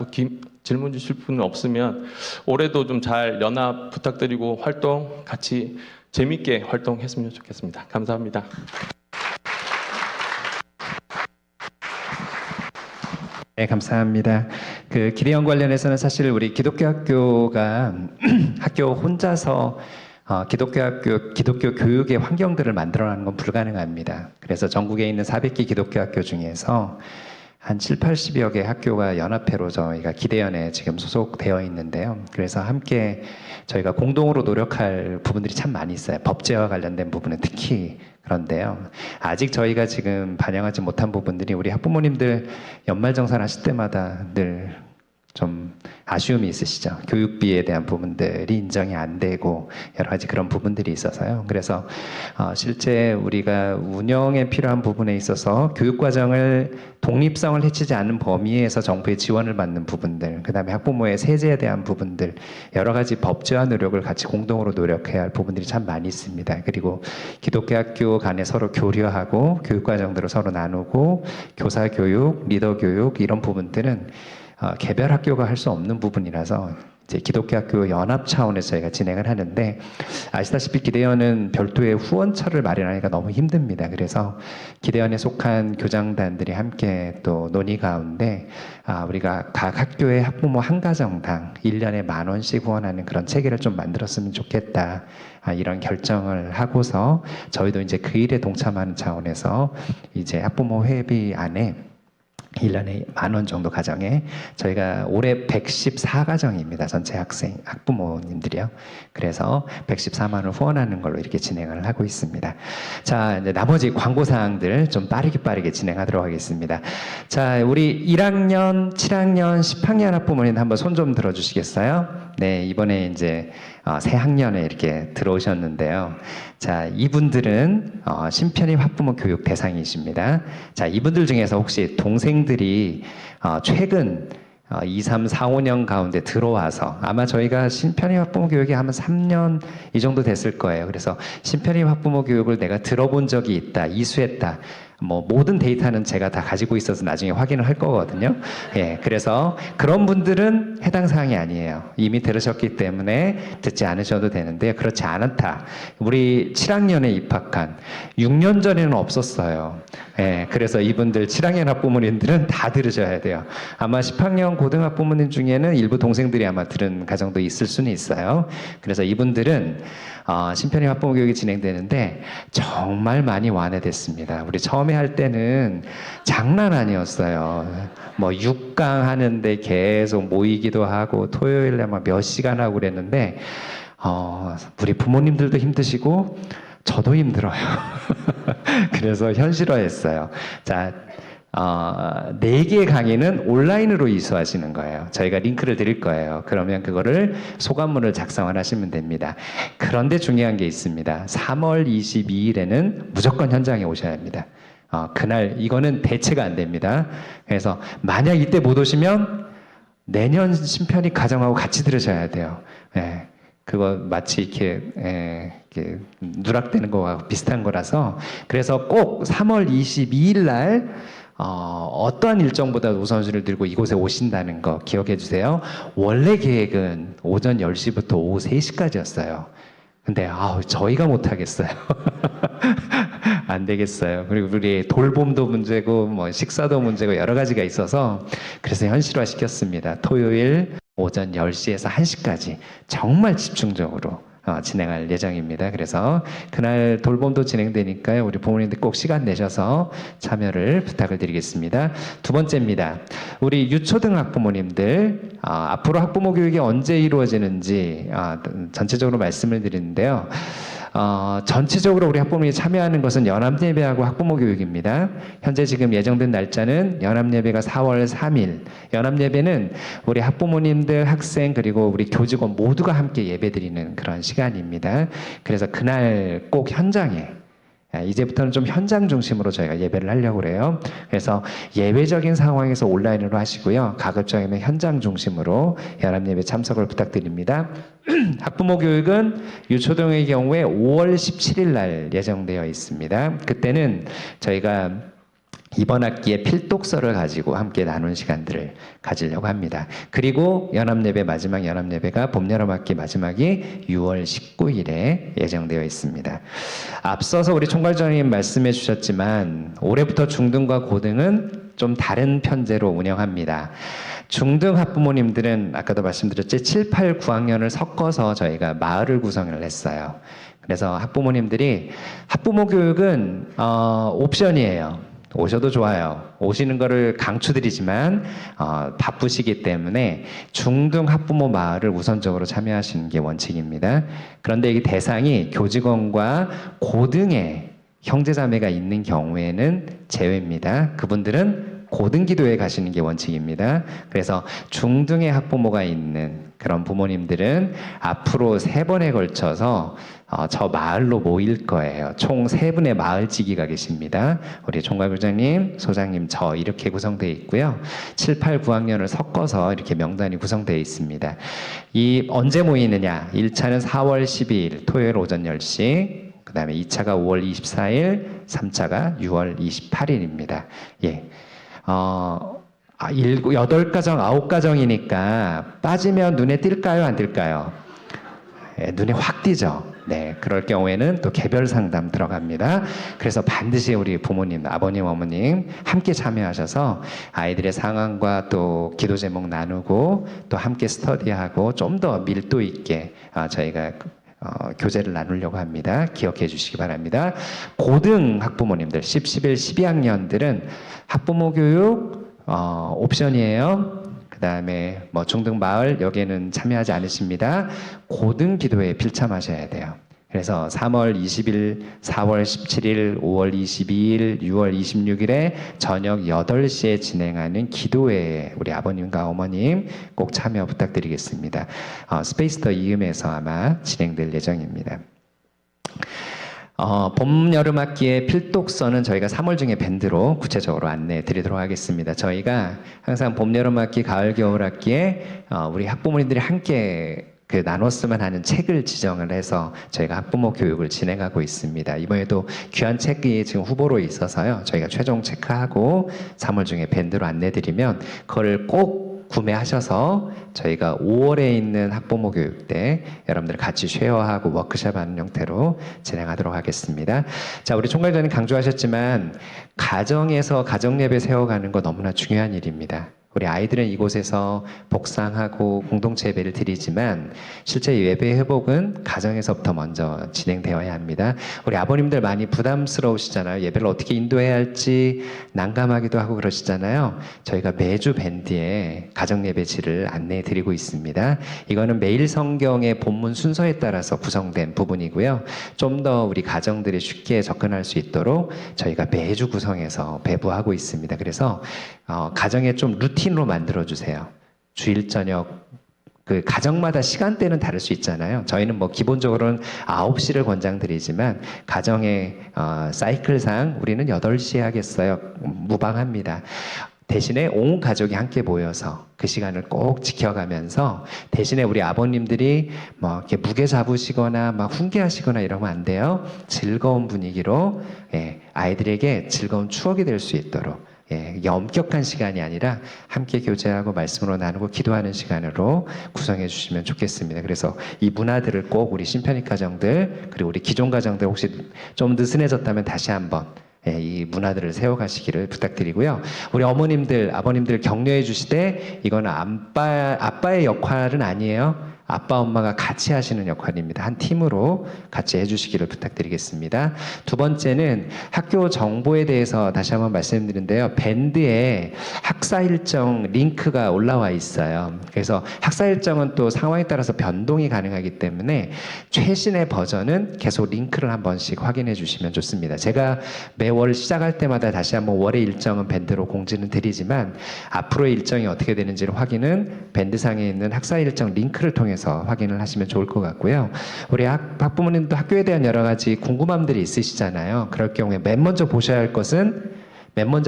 질문 주실 분은 없으면 올해도 좀 잘 연합 부탁드리고 활동 같이 재밌게 활동했으면 좋겠습니다. 감사합니다. 네, 감사합니다. 그 기대원 관련해서는 사실 우리 기독교 학교가 학교 혼자서 기독교 교육의 환경들을 만들어내는 건 불가능합니다. 그래서 전국에 있는 400개 기독교 학교 중에서 한 7, 80여 개 학교가 연합회로 저희가 기대연에 지금 소속되어 있는데요. 그래서 함께 저희가 공동으로 노력할 부분들이 참 많이 있어요. 법제와 관련된 부분은 특히 그런데요. 아직 저희가 지금 반영하지 못한 부분들이 우리 학부모님들 연말정산 하실 때마다 늘 좀 아쉬움이 있으시죠. 교육비에 대한 부분들이 인정이 안 되고 여러 가지 그런 부분들이 있어서요. 그래서 실제 우리가 운영에 필요한 부분에 있어서 교육과정을 독립성을 해치지 않는 범위에서 정부의 지원을 받는 부분들, 그 다음에 학부모의 세제에 대한 부분들, 여러 가지 법제화 노력을 같이 공동으로 노력해야 할 부분들이 참 많이 있습니다. 그리고 기독교 학교 간에 서로 교류하고 교육과정들을 서로 나누고 교사 교육, 리더 교육 이런 부분들은 개별 학교가 할 수 없는 부분이라서 이제 기독교 학교 연합 차원에서 저희가 진행을 하는데, 아시다시피 기대연은 별도의 후원처를 마련하기가 너무 힘듭니다. 그래서 기대연에 속한 교장단들이 함께 또 논의 가운데 우리가 각 학교의 학부모 한 가정당 1년에 10,000원씩 후원하는 그런 체계를 좀 만들었으면 좋겠다. 이런 결정을 하고서 저희도 이제 그 일에 동참하는 차원에서 이제 학부모 회비 안에 1년에 10,000원 정도 가정에 저희가 올해 114가정입니다. 전체 학부모님들이요. 그래서 114만 원 후원하는 걸로 이렇게 진행을 하고 있습니다. 자, 이제 나머지 광고 사항들 좀 빠르게 진행하도록 하겠습니다. 자, 우리 1학년, 7학년, 10학년 학부모님 한번 손 좀 들어주시겠어요? 네, 이번에 이제 새 학년에 이렇게 들어오셨는데요. 자, 이분들은 신편입 학부모 교육 대상이십니다. 자, 이분들 중에서 혹시 동생들이 최근 2, 3, 4, 5년 가운데 들어와서 아마 저희가 신편입 학부모 교육이 하면 3년 이 정도 됐을 거예요. 그래서 신편입 학부모 교육을 내가 들어본 적이 있다, 이수했다. 뭐 모든 데이터는 제가 다 가지고 있어서 나중에 확인을 할 거거든요. 예, 그래서 그런 분들은 해당 사항이 아니에요. 이미 들으셨기 때문에 듣지 않으셔도 되는데, 그렇지 않다. 우리 7학년에 입학한 6년 전에는 없었어요. 예, 그래서 이분들 7학년 학부모님들은 다 들으셔야 돼요. 아마 10학년 고등학부모님 중에는 일부 동생들이 아마 들은 가정도 있을 수는 있어요. 그래서 이분들은 신편입 학부모 교육이 진행되는데 정말 많이 완화됐습니다. 우리 처음에 할 때는 장난 아니었어요. 뭐 6강 하는데 계속 모이기도 하고 토요일에 막 몇 시간 하고 그랬는데 우리 부모님들도 힘드시고 저도 힘들어요. 그래서 현실화했어요. 자, 4개의 강의는 온라인으로 이수하시는 거예요. 저희가 링크를 드릴 거예요. 그러면 그거를 소감문을 작성을 하시면 됩니다. 그런데 중요한 게 있습니다. 3월 22일에는 무조건 현장에 오셔야 합니다. 그날 이거는 대체가 안 됩니다. 그래서 만약 이때 못 오시면 내년 심편이 가정하고 같이 들으셔야 돼요. 예. 그거 마치 이렇게 누락되는 거와 비슷한 거라서 그래서 꼭 3월 22일 날 어떠한 일정보다 우선순위를 들고 이곳에 오신다는 거 기억해 주세요. 원래 계획은 오전 10시부터 오후 3시까지였어요. 근데 저희가 못하겠어요. 안 되겠어요. 그리고 우리 돌봄도 문제고 뭐 식사도 문제고 여러 가지가 있어서 그래서 현실화 시켰습니다. 토요일 오전 10시에서 1시까지 정말 집중적으로 진행할 예정입니다. 그래서 그날 돌봄도 진행되니까요. 우리 부모님들 꼭 시간 내셔서 참여를 부탁을 드리겠습니다. 두 번째입니다. 우리 유초등 학부모님들 앞으로 학부모 교육이 언제 이루어지는지 전체적으로 말씀을 드리는데요. 전체적으로 우리 학부모님이 참여하는 것은 연합예배하고 학부모 교육입니다. 현재 지금 예정된 날짜는 연합예배가 4월 3일. 연합예배는 우리 학부모님들, 학생 그리고 우리 교직원 모두가 함께 예배드리는 그런 시간입니다. 그래서 그날 꼭 현장에 이제부터는 좀 현장 중심으로 저희가 예배를 하려고 그래요. 그래서 예외적인 상황에서 온라인으로 하시고요. 가급적이면 현장 중심으로 연합예배 참석을 부탁드립니다. 학부모 교육은 유초등의 경우에 5월 17일 날 예정되어 있습니다. 그때는 저희가 이번 학기에 필독서를 가지고 함께 나눈 시간들을 가지려고 합니다. 그리고 연합예배 마지막 연합예배가 봄 여름 학기 마지막이 6월 19일에 예정되어 있습니다. 앞서서 우리 총괄장님 말씀해 주셨지만 올해부터 중등과 고등은 좀 다른 편제로 운영합니다. 중등 학부모님들은 아까도 말씀드렸지 7, 8, 9학년을 섞어서 저희가 마을을 구성을 했어요. 그래서 학부모님들이 학부모 교육은 옵션이에요. 오셔도 좋아요. 오시는 거를 강추드리지만 바쁘시기 때문에 중등 학부모 마을을 우선적으로 참여하시는 게 원칙입니다. 그런데 이 대상이 교직원과 고등의 형제자매가 있는 경우에는 제외입니다. 그분들은 고등기도에 가시는 게 원칙입니다. 그래서 중등의 학부모가 있는 그런 부모님들은 앞으로 3번에 걸쳐서 저 마을로 모일 거예요. 총 3분의 마을지기가 계십니다. 우리 총괄부장님, 소장님, 저 이렇게 구성되어 있고요. 7, 8, 9학년을 섞어서 이렇게 명단이 구성되어 있습니다. 이 언제 모이느냐? 1차는 4월 12일 토요일 오전 10시, 그 다음에 2차가 5월 24일, 3차가 6월 28일입니다. 예. 8가정, 9가정이니까 빠지면 눈에 띌까요? 안 띌까요? 예, 눈에 확 띄죠. 네, 그럴 경우에는 또 개별 상담 들어갑니다. 그래서 반드시 우리 부모님, 아버님, 어머님 함께 참여하셔서 아이들의 상황과 또 기도 제목 나누고 또 함께 스터디하고 좀 더 밀도 있게 저희가 교재를 나누려고 합니다. 기억해 주시기 바랍니다. 고등 학부모님들 10, 11, 12학년들은 학부모 교육 옵션이에요. 그 다음에 뭐 중등 마을 여기에는 참여하지 않으십니다. 고등 기도에 필참하셔야 돼요. 그래서 3월 20일, 4월 17일, 5월 22일, 6월 26일에 저녁 8시에 진행하는 기도회에 우리 아버님과 어머님 꼭 참여 부탁드리겠습니다. 스페이스 더 이음에서 아마 진행될 예정입니다. 봄, 여름 학기에 필독서는 저희가 3월 중에 밴드로 구체적으로 안내해 드리도록 하겠습니다. 저희가 항상 봄, 여름 학기, 가을, 겨울 학기에 우리 학부모님들이 함께 나눴으면 하는 책을 지정을 해서 저희가 학부모 교육을 진행하고 있습니다. 이번에도 귀한 책이 지금 후보로 있어서요. 저희가 최종 체크하고 3월 중에 밴드로 안내드리면 그걸 꼭 구매하셔서 저희가 5월에 있는 학부모 교육 때 여러분들 같이 쉐어하고 워크숍하는 형태로 진행하도록 하겠습니다. 자, 우리 총괄장님 강조하셨지만 가정에서 가정예배 세워가는 거 너무나 중요한 일입니다. 우리 아이들은 이곳에서 복상하고 공동체 예배를 드리지만 실제 예배 회복은 가정에서부터 먼저 진행되어야 합니다. 우리 아버님들 많이 부담스러우시잖아요. 예배를 어떻게 인도해야 할지 난감하기도 하고 그러시잖아요. 저희가 매주 밴드에 가정 예배지를 안내해 드리고 있습니다. 이거는 매일 성경의 본문 순서에 따라서 구성된 부분이고요. 좀 더 우리 가정들이 쉽게 접근할 수 있도록 저희가 매주 구성해서 배부하고 있습니다. 그래서 가정에 좀 루틴으로 만들어 주세요. 주일 저녁 그 가정마다 시간대는 다를 수 있잖아요. 저희는 뭐 기본적으로는 9시를 권장드리지만 가정의 사이클상 우리는 8시에 하겠어요. 무방합니다. 대신에 온 가족이 함께 모여서 그 시간을 꼭 지켜가면서 대신에 우리 아버님들이 뭐 이렇게 무게 잡으시거나 막 훈계하시거나 이러면 안 돼요. 즐거운 분위기로 아이들에게 즐거운 추억이 될 수 있도록 이게 엄격한 시간이 아니라 함께 교제하고 말씀으로 나누고 기도하는 시간으로 구성해 주시면 좋겠습니다. 그래서 이 문화들을 꼭 우리 심편익 가정들 그리고 우리 기존 가정들 혹시 좀 느슨해졌다면 다시 한번 이 문화들을 세워가시기를 부탁드리고요. 우리 어머님들, 아버님들 격려해 주시되 이건 아빠의 역할은 아니에요. 아빠, 엄마가 같이 하시는 역할입니다. 한 팀으로 같이 해주시기를 부탁드리겠습니다. 두 번째는 학교 정보에 대해서 다시 한번 말씀드리는데요. 밴드에 학사 일정 링크가 올라와 있어요. 그래서 학사 일정은 또 상황에 따라서 변동이 가능하기 때문에 최신의 버전은 계속 링크를 한 번씩 확인해 주시면 좋습니다. 제가 매월 시작할 때마다 다시 한번 월의 일정은 밴드로 공지는 드리지만 앞으로의 일정이 어떻게 되는지를 확인은 밴드상에 있는 학사 일정 링크를 통해서 확인을 하시면 좋을 것 같고요. 우리 학부모님도 학교에 대한 여러 가지 궁금함들이 있으시잖아요. 그럴 경우에 맨 먼저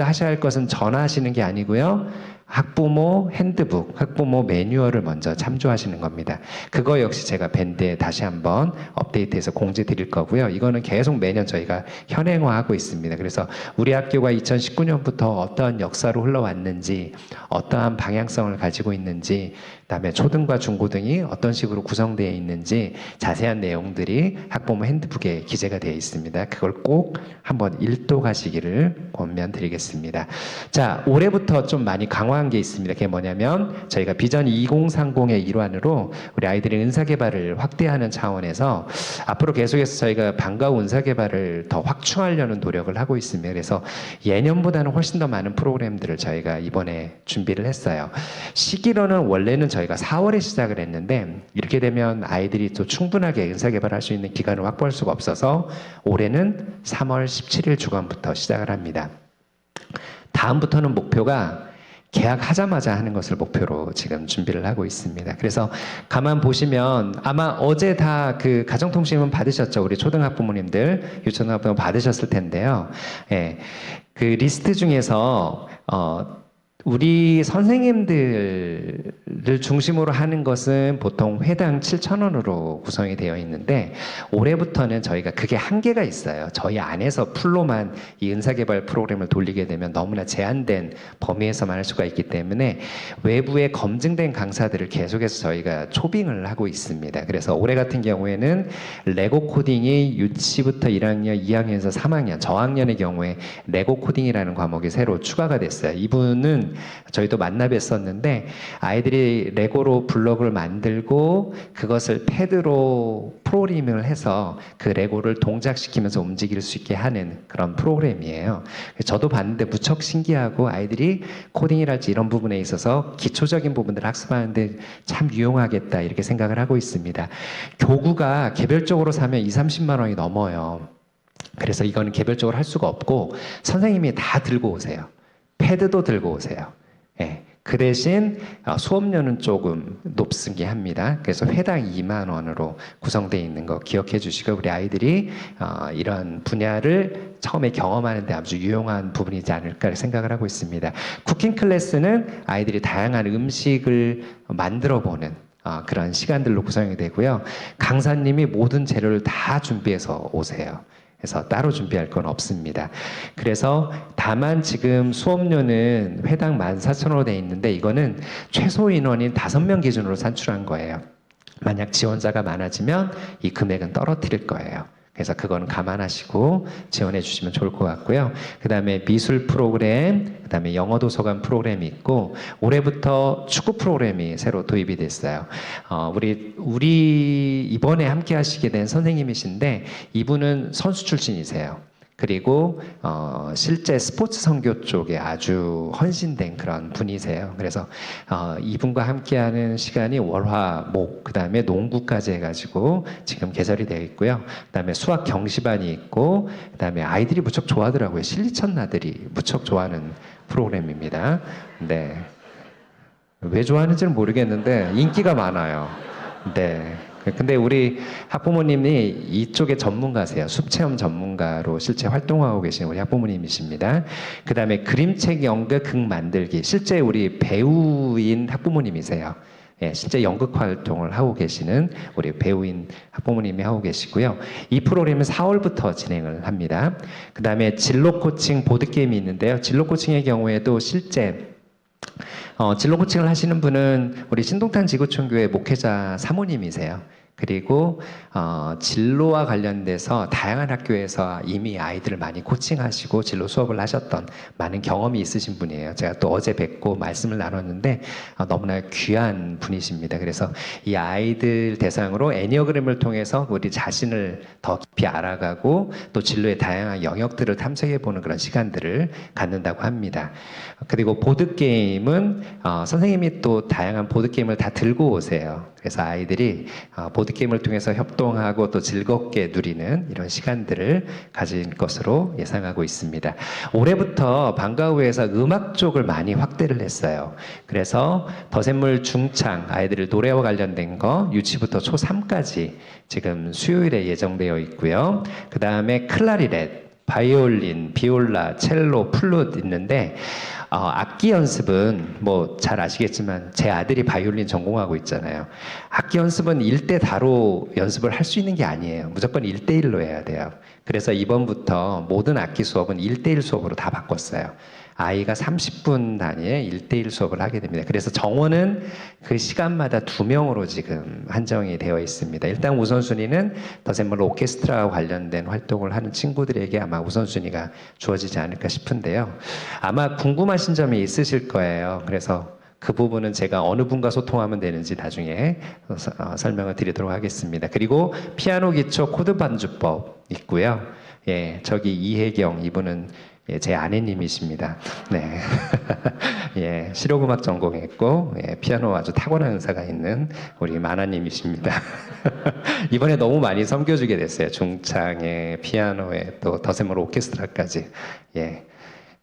하셔야 할 것은 전화하시는 게 아니고요. 학부모 핸드북, 학부모 매뉴얼을 먼저 참조하시는 겁니다. 그거 역시 제가 밴드에 다시 한번 업데이트해서 공지 드릴 거고요. 이거는 계속 매년 저희가 현행화하고 있습니다. 그래서 우리 학교가 2019년부터 어떠한 역사로 흘러왔는지, 어떠한 방향성을 가지고 있는지, 그다음에 초등과 중고등이 어떤 식으로 구성되어 있는지 자세한 내용들이 학부모 핸드북에 기재가 되어 있습니다. 그걸 꼭 한번 읽도가시기를 권면드리겠습니다. 자, 올해부터 좀 많이 강화한 게 있습니다. 그게 뭐냐면 저희가 비전 2030의 일환으로 우리 아이들의 은사개발을 확대하는 차원에서 앞으로 계속해서 저희가 방과 후 은사개발을 더 확충하려는 노력을 하고 있습니다. 그래서 예년보다는 훨씬 더 많은 프로그램들을 저희가 이번에 준비를 했어요. 시기로는 원래는 저희가 4월에 시작을 했는데 이렇게 되면 아이들이 또 충분하게 은사개발할 수 있는 기간을 확보할 수가 없어서 올해는 3월 17일 주간부터 시작을 합니다. 다음부터는 목표가 계약하자마자 하는 것을 목표로 지금 준비를 하고 있습니다. 그래서 가만 보시면 아마 어제 다 그 가정통신문 받으셨죠? 우리 초등학부모님들, 유초등학부모 받으셨을 텐데요. 그 리스트 중에서 우리 선생님들을 중심으로 하는 것은 보통 회당 7,000원으로 구성이 되어 있는데 올해부터는 저희가 그게 한계가 있어요. 저희 안에서 풀로만 이 은사개발 프로그램을 돌리게 되면 너무나 제한된 범위에서만 할 수가 있기 때문에 외부에 검증된 강사들을 계속해서 저희가 초빙을 하고 있습니다. 그래서 올해 같은 경우에는 레고 코딩이 유치부터 1학년, 2학년에서 3학년, 저학년의 경우에 레고 코딩이라는 과목이 새로 추가가 됐어요. 이분은 저희도 만나 뵀었는데 아이들이 레고로 블록을 만들고 그것을 패드로 프로그래밍을 해서 그 레고를 동작시키면서 움직일 수 있게 하는 그런 프로그램이에요. 저도 봤는데 무척 신기하고 아이들이 코딩이랄지 이런 부분에 있어서 기초적인 부분들을 학습하는데 참 유용하겠다 이렇게 생각을 하고 있습니다. 교구가 개별적으로 사면 20-30만 원이 넘어요. 그래서 이거는 개별적으로 할 수가 없고 선생님이 다 들고 오세요. 패드도 들고 오세요. 그 대신 수업료는 조금 높게 합니다. 그래서 회당 2만 원으로 구성되어 있는 거 기억해 주시고 우리 아이들이 이런 분야를 처음에 경험하는데 아주 유용한 부분이지 않을까 생각을 하고 있습니다. 쿠킹 클래스는 아이들이 다양한 음식을 만들어 보는 그런 시간들로 구성이 되고요. 강사님이 모든 재료를 다 준비해서 오세요. 그래서 따로 준비할 건 없습니다. 그래서 다만 지금 수업료는 회당 14,000원으로 되어 있는데 이거는 최소 인원인 5명 기준으로 산출한 거예요. 만약 지원자가 많아지면 이 금액은 떨어뜨릴 거예요. 그래서 그거는 감안하시고 지원해 주시면 좋을 것 같고요. 그 다음에 미술 프로그램, 그 다음에 영어 도서관 프로그램이 있고, 올해부터 축구 프로그램이 새로 도입이 됐어요. 우리 이번에 함께 하시게 된 선생님이신데, 이분은 선수 출신이세요. 그리고 실제 스포츠 선교 쪽에 아주 헌신된 그런 분이세요. 그래서 이분과 함께하는 시간이 월화, 목, 그 다음에 농구까지 해가지고 지금 개설이 되어 있고요. 그 다음에 수학 경시반이 있고, 그 다음에 아이들이 무척 좋아하더라고요. 실리천나들이 무척 좋아하는 프로그램입니다. 네. 왜 좋아하는지는 모르겠는데 인기가 많아요. 네. 근데 우리 학부모님이 이쪽의 전문가세요. 숲체험 전문가로 실제 활동하고 계신 우리 학부모님이십니다. 그 다음에 그림책 연극 극 만들기. 실제 우리 배우인 학부모님이세요. 예, 실제 연극 활동을 하고 계시는 우리 배우인 학부모님이 하고 계시고요. 이 프로그램은 4월부터 진행을 합니다. 그 다음에 진로 코칭 보드게임이 있는데요. 진로 코칭의 경우에도 실제 진로 코칭을 하시는 분은 우리 신동탄 지구촌교회 목회자 사모님이세요. 그리고 진로와 관련돼서 다양한 학교에서 이미 아이들을 많이 코칭하시고 진로 수업을 하셨던 많은 경험이 있으신 분이에요. 제가 또 어제 뵙고 말씀을 나눴는데 너무나 귀한 분이십니다. 그래서 이 아이들 대상으로 애니어그램을 통해서 우리 자신을 더 깊이 알아가고 또 진로의 다양한 영역들을 탐색해보는 그런 시간들을 갖는다고 합니다. 그리고 보드게임은 선생님이 또 다양한 보드게임을 다 들고 오세요. 그래서 아이들이 보드게임을 통해서 협동하고 또 즐겁게 누리는 이런 시간들을 가질 것으로 예상하고 있습니다. 올해부터 방과후에서 음악 쪽을 많이 확대를 했어요. 그래서 더샘물 중창 아이들을 노래와 관련된 거 유치부터 초3까지 지금 수요일에 예정되어 있고요. 그 다음에 클라리넷, 바이올린, 비올라, 첼로, 플룻 있는데 악기 연습은 뭐 잘 아시겠지만 제 아들이 바이올린 전공하고 있잖아요. 악기 연습은 1대 다로 연습을 할 수 있는 게 아니에요. 무조건 1대1로 해야 돼요. 그래서 이번부터 모든 악기 수업은 1대1 수업으로 다 바꿨어요. 아이가 30분 단위의 1대1 수업을 하게 됩니다. 그래서 정원은 그 시간마다 2명으로 지금 한정이 되어 있습니다. 일단 우선순위는 더샘물 오케스트라와 관련된 활동을 하는 친구들에게 아마 우선순위가 주어지지 않을까 싶은데요. 아마 궁금하신 점이 있으실 거예요. 그래서 그 부분은 제가 어느 분과 소통하면 되는지 나중에 설명을 드리도록 하겠습니다. 그리고 피아노 기초 코드 반주법 있고요. 예, 저기 이혜경 이분은 예, 제 아내님이십니다. 네. 예, 실용음악 전공했고, 예, 피아노 아주 타고난 은사가 있는 우리 마나님이십니다. 이번에 너무 많이 섬겨주게 됐어요. 중창에, 피아노에, 또 더샘물 오케스트라까지. 예.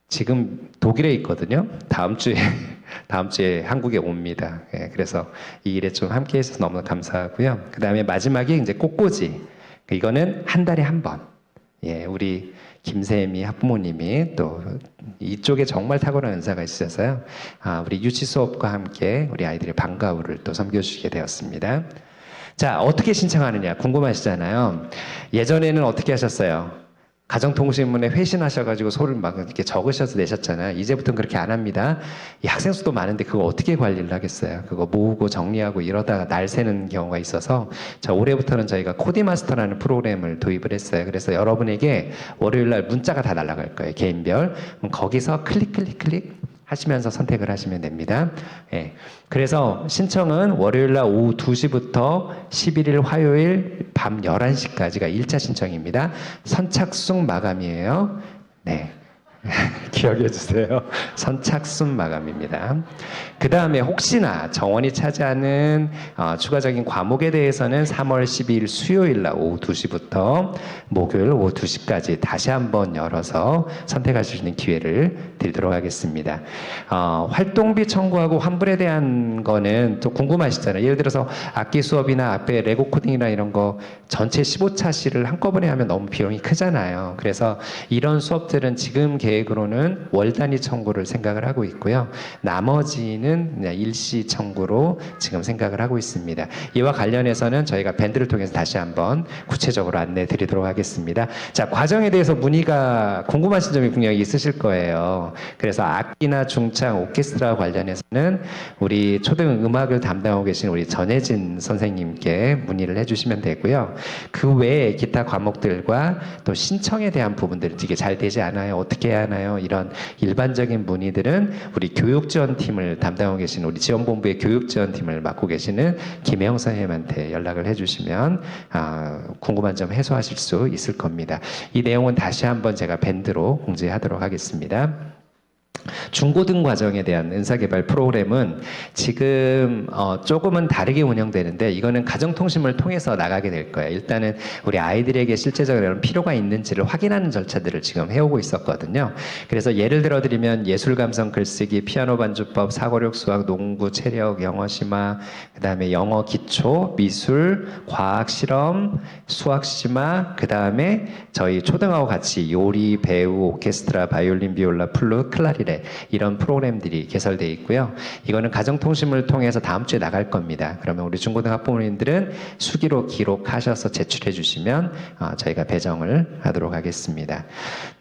지금 독일에 있거든요. 다음 주에 한국에 옵니다. 예, 그래서 이 일에 좀 함께 해주셔서 너무 감사하고요. 그 다음에 마지막에 이제 꽃꽂이. 이거는 한 달에 한 번. 예, 우리 김세미 학부모님이 또 이쪽에 정말 탁월한 은사가 있으셔서요. 우리 유치 수업과 함께 우리 아이들의 방과후를 또 섬겨주시게 되었습니다. 자, 어떻게 신청하느냐 궁금하시잖아요. 예전에는 어떻게 하셨어요? 가정통신문에 회신하셔가지고 소를 막 이렇게 적으셔서 내셨잖아요. 이제부터는 그렇게 안 합니다. 이 학생 수도 많은데 그거 어떻게 관리를 하겠어요? 그거 모으고 정리하고 이러다가 날 새는 경우가 있어서 자, 올해부터는 저희가 코디마스터라는 프로그램을 도입을 했어요. 그래서 여러분에게 월요일날 문자가 다 날아갈 거예요. 개인별. 그럼 거기서 클릭 하시면서 선택을 하시면 됩니다. 예. 그래서 신청은 월요일날 오후 2시부터 11일 화요일 밤 11시까지가 1차 신청입니다. 선착순 마감이에요. 네. 기억해 주세요. 선착순 마감입니다. 그 다음에 혹시나 정원이 차지하는 추가적인 과목에 대해서는 3월 12일 수요일 날 오후 2시부터 목요일 오후 2시까지 다시 한번 열어서 선택하실 수 있는 기회를 드리도록 하겠습니다. 활동비 청구하고 환불에 대한 거는 또 궁금하시잖아요. 예를 들어서 악기 수업이나 앞에 레고 코딩이나 이런 거 전체 15차시를 한꺼번에 하면 너무 비용이 크잖아요. 그래서 이런 수업들은 지금 계획으로는 월 단위 청구를 생각을 하고 있고요. 나머지는 그냥 일시 청구로 지금 생각을 하고 있습니다. 이와 관련해서는 저희가 밴드를 통해서 다시 한번 구체적으로 안내 드리도록 하겠습니다. 자, 과정에 대해서 문의가 궁금하신 점이 분명히 있으실 거예요. 그래서 악기나 중창, 오케스트라 관련해서는 우리 초등 음악을 담당하고 계신 우리 전혜진 선생님께 문의를 해주시면 되고요. 그 외에 기타 과목들과 또 신청에 대한 부분들, 이게 잘 되지 않아요, 어떻게 해야 하나요, 이런 일반적인 문의들은 우리 교육지원팀을 담당하고 계신 우리 지원본부의 교육지원팀을 맡고 계시는 김혜영 선생님한테 연락을 해주시면 궁금한 점 해소하실 수 있을 겁니다. 이 내용은 다시 한번 제가 밴드로 공지하도록 하겠습니다. 중고등 과정에 대한 은사개발 프로그램은 지금 조금은 다르게 운영되는데, 이거는 가정통신을 통해서 나가게 될 거예요. 일단은 우리 아이들에게 실제적으로 이런 필요가 있는지를 확인하는 절차들을 지금 해오고 있었거든요. 그래서 예를 들어 드리면 예술감성 글쓰기, 피아노 반주법, 사고력, 수학, 농구, 체력, 영어 심화, 그다음에 영어 기초, 미술, 과학 실험, 수학 심화, 그다음에 저희 초등하고 같이 요리, 배우, 오케스트라, 바이올린, 비올라, 플룻, 클라리넷, 이런 프로그램들이 개설되어 있고요. 이거는 가정통신을 통해서 다음 주에 나갈 겁니다. 그러면 우리 중고등 학부모님들은 수기로 기록하셔서 제출해 주시면 저희가 배정을 하도록 하겠습니다.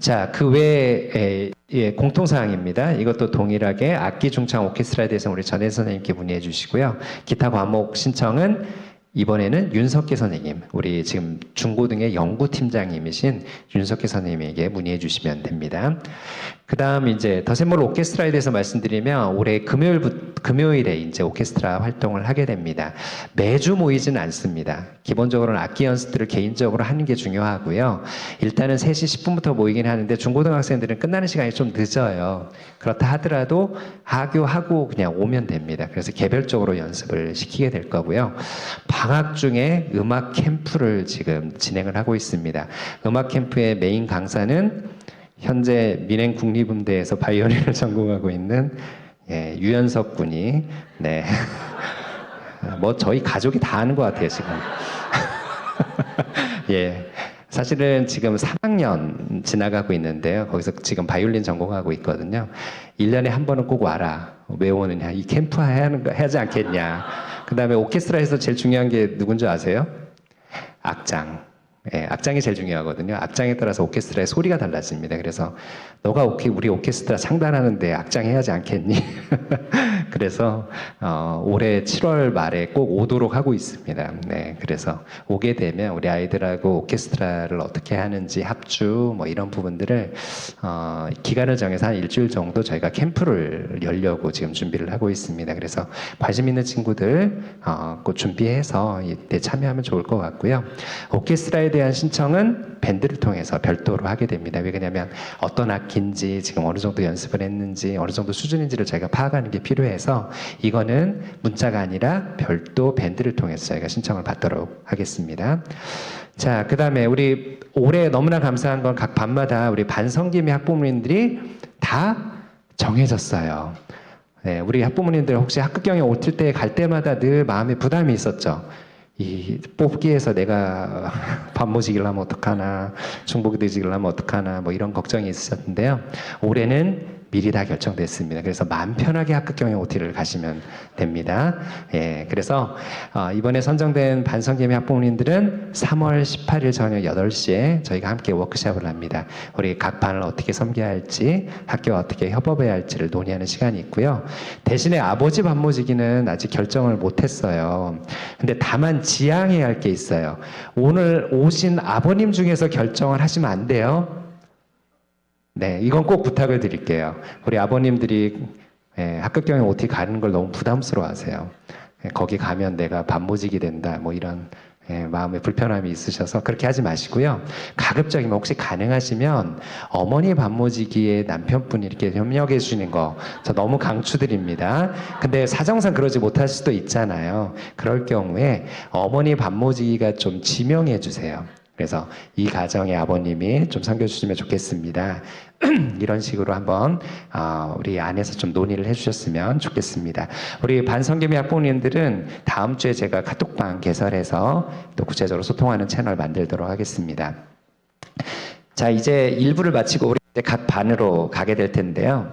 자, 그 외에 공통사항입니다. 이것도 동일하게 악기, 중창, 오케스트라에 대해서 우리 전혜 선생님께 문의해 주시고요. 기타 과목 신청은 이번에는 윤석계 선생님, 우리 지금 중고등의 연구팀장님이신 윤석계 선생님에게 문의해 주시면 됩니다. 그 다음 이제 더샘몰 오케스트라에 대해서 말씀드리면 올해 금요일에 이제 오케스트라 활동을 하게 됩니다. 매주 모이지는 않습니다. 기본적으로는 악기 연습들을 개인적으로 하는 게 중요하고요. 일단은 3시 10분부터 모이긴 하는데 중고등학생들은 끝나는 시간이 좀 늦어요. 그렇다 하더라도 하교하고 그냥 오면 됩니다. 그래서 개별적으로 연습을 시키게 될 거고요. 방학 중에 음악 캠프를 지금 진행을 하고 있습니다. 음악 캠프의 메인 강사는 현재 민행국립음대에서 바이올린을 전공하고 있는 유연석 군이, 네. 뭐 저희 가족이 다 아는 것 같아요 지금. 예. 사실은 지금 3학년 지나가고 있는데요. 거기서 지금 바이올린 전공하고 있거든요. 1년에 한 번은 꼭 와라. 왜 오느냐? 이 캠프 하지 않겠냐? 그 다음에 오케스트라에서 제일 중요한 게 누군지 아세요? 악장. 예, 악장이 제일 중요하거든요. 악장에 따라서 오케스트라의 소리가 달라집니다. 그래서 너가 우리 오케스트라 창단하는데 악장 해야지 않겠니? 그래서 올해 7월 말에 꼭 오도록 하고 있습니다. 네, 그래서 오게 되면 우리 아이들하고 오케스트라를 어떻게 하는지 합주 뭐 이런 부분들을 기간을 정해서 한 일주일 정도 저희가 캠프를 열려고 지금 준비를 하고 있습니다. 그래서 관심 있는 친구들 꼭 준비해서 이때 참여하면 좋을 것 같고요. 오케스트라에 대한 신청은 밴드를 통해서 별도로 하게 됩니다. 왜냐하면 어떤 악기인지 지금 어느 정도 연습을 했는지 어느 정도 수준인지를 저희가 파악하는 게 필요해서 이거는 문자가 아니라 별도 밴드를 통해서 저희가 신청을 받도록 하겠습니다. 자, 그 다음에 우리 올해 너무나 감사한 건 각 반마다 우리 반성기미 학부모님들이 다 정해졌어요. 네, 우리 학부모님들 혹시 학급경에 오실 때 갈 때마다 늘 마음에 부담이 있었죠. 이 뽑기에서 내가 반모직을 하면 어떡하나, 중복이직을 하면 어떡하나, 뭐 이런 걱정이 있으셨는데요. 올해는 미리 다 결정됐습니다. 그래서 마음 편하게 학급경영 OT를 가시면 됩니다. 예, 그래서 이번에 선정된 반성개미 학부모님들은 3월 18일 저녁 8시에 저희가 함께 워크숍을 합니다. 우리 각 반을 어떻게 섬겨야 할지, 학교와 어떻게 협업해야 할지를 논의하는 시간이 있고요. 대신에 아버지 반모직이는 아직 결정을 못했어요. 근데 다만 지양해야 할 게 있어요. 오늘 오신 아버님 중에서 결정을 하시면 안 돼요. 네, 이건 꼭 부탁을 드릴게요. 우리 아버님들이 학급경영 OT 가는 걸 너무 부담스러워하세요. 거기 가면 내가 반모직이 된다, 뭐 이런 마음의 불편함이 있으셔서 그렇게 하지 마시고요. 가급적이면 혹시 가능하시면 어머니 반모직이의 남편분이 이렇게 협력해 주시는 거 저 너무 강추드립니다. 근데 사정상 그러지 못할 수도 있잖아요. 그럴 경우에 어머니 반모직이가 좀 지명해 주세요. 그래서 이 가정의 아버님이 좀 섬겨주시면 좋겠습니다. 이런 식으로 한번 우리 안에서 좀 논의를 해주셨으면 좋겠습니다. 우리 반성개미 학부모님들은 다음 주에 제가 카톡방 개설해서 또 구체적으로 소통하는 채널 만들도록 하겠습니다. 자, 이제 1부를 마치고 우리 이제 각 반으로 가게 될 텐데요.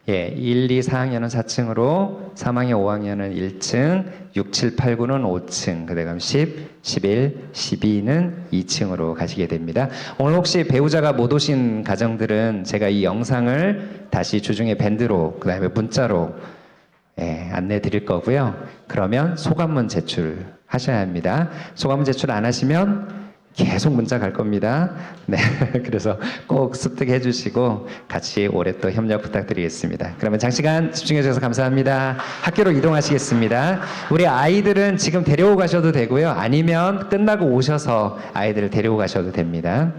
예, 1, 2, 4학년은 4층으로, 3학년, 5학년은 1층, 6, 7, 8, 9는 5층, 그다음 10, 11, 12는 2층으로 가시게 됩니다. 오늘 혹시 배우자가 못 오신 가정들은 제가 이 영상을 다시 주중에 밴드로, 그다음에 문자로 예, 안내 드릴 거고요. 그러면 소감문 제출하셔야 합니다. 소감문 제출 안 하시면 계속 문자 갈 겁니다. 네, 그래서 꼭 습득해 주시고 같이 올해 또 협력 부탁드리겠습니다. 그러면 장시간 집중해 주셔서 감사합니다. 학교로 이동하시겠습니다. 우리 아이들은 지금 데려오 가셔도 되고요. 아니면 끝나고 오셔서 아이들을 데리고 가셔도 됩니다.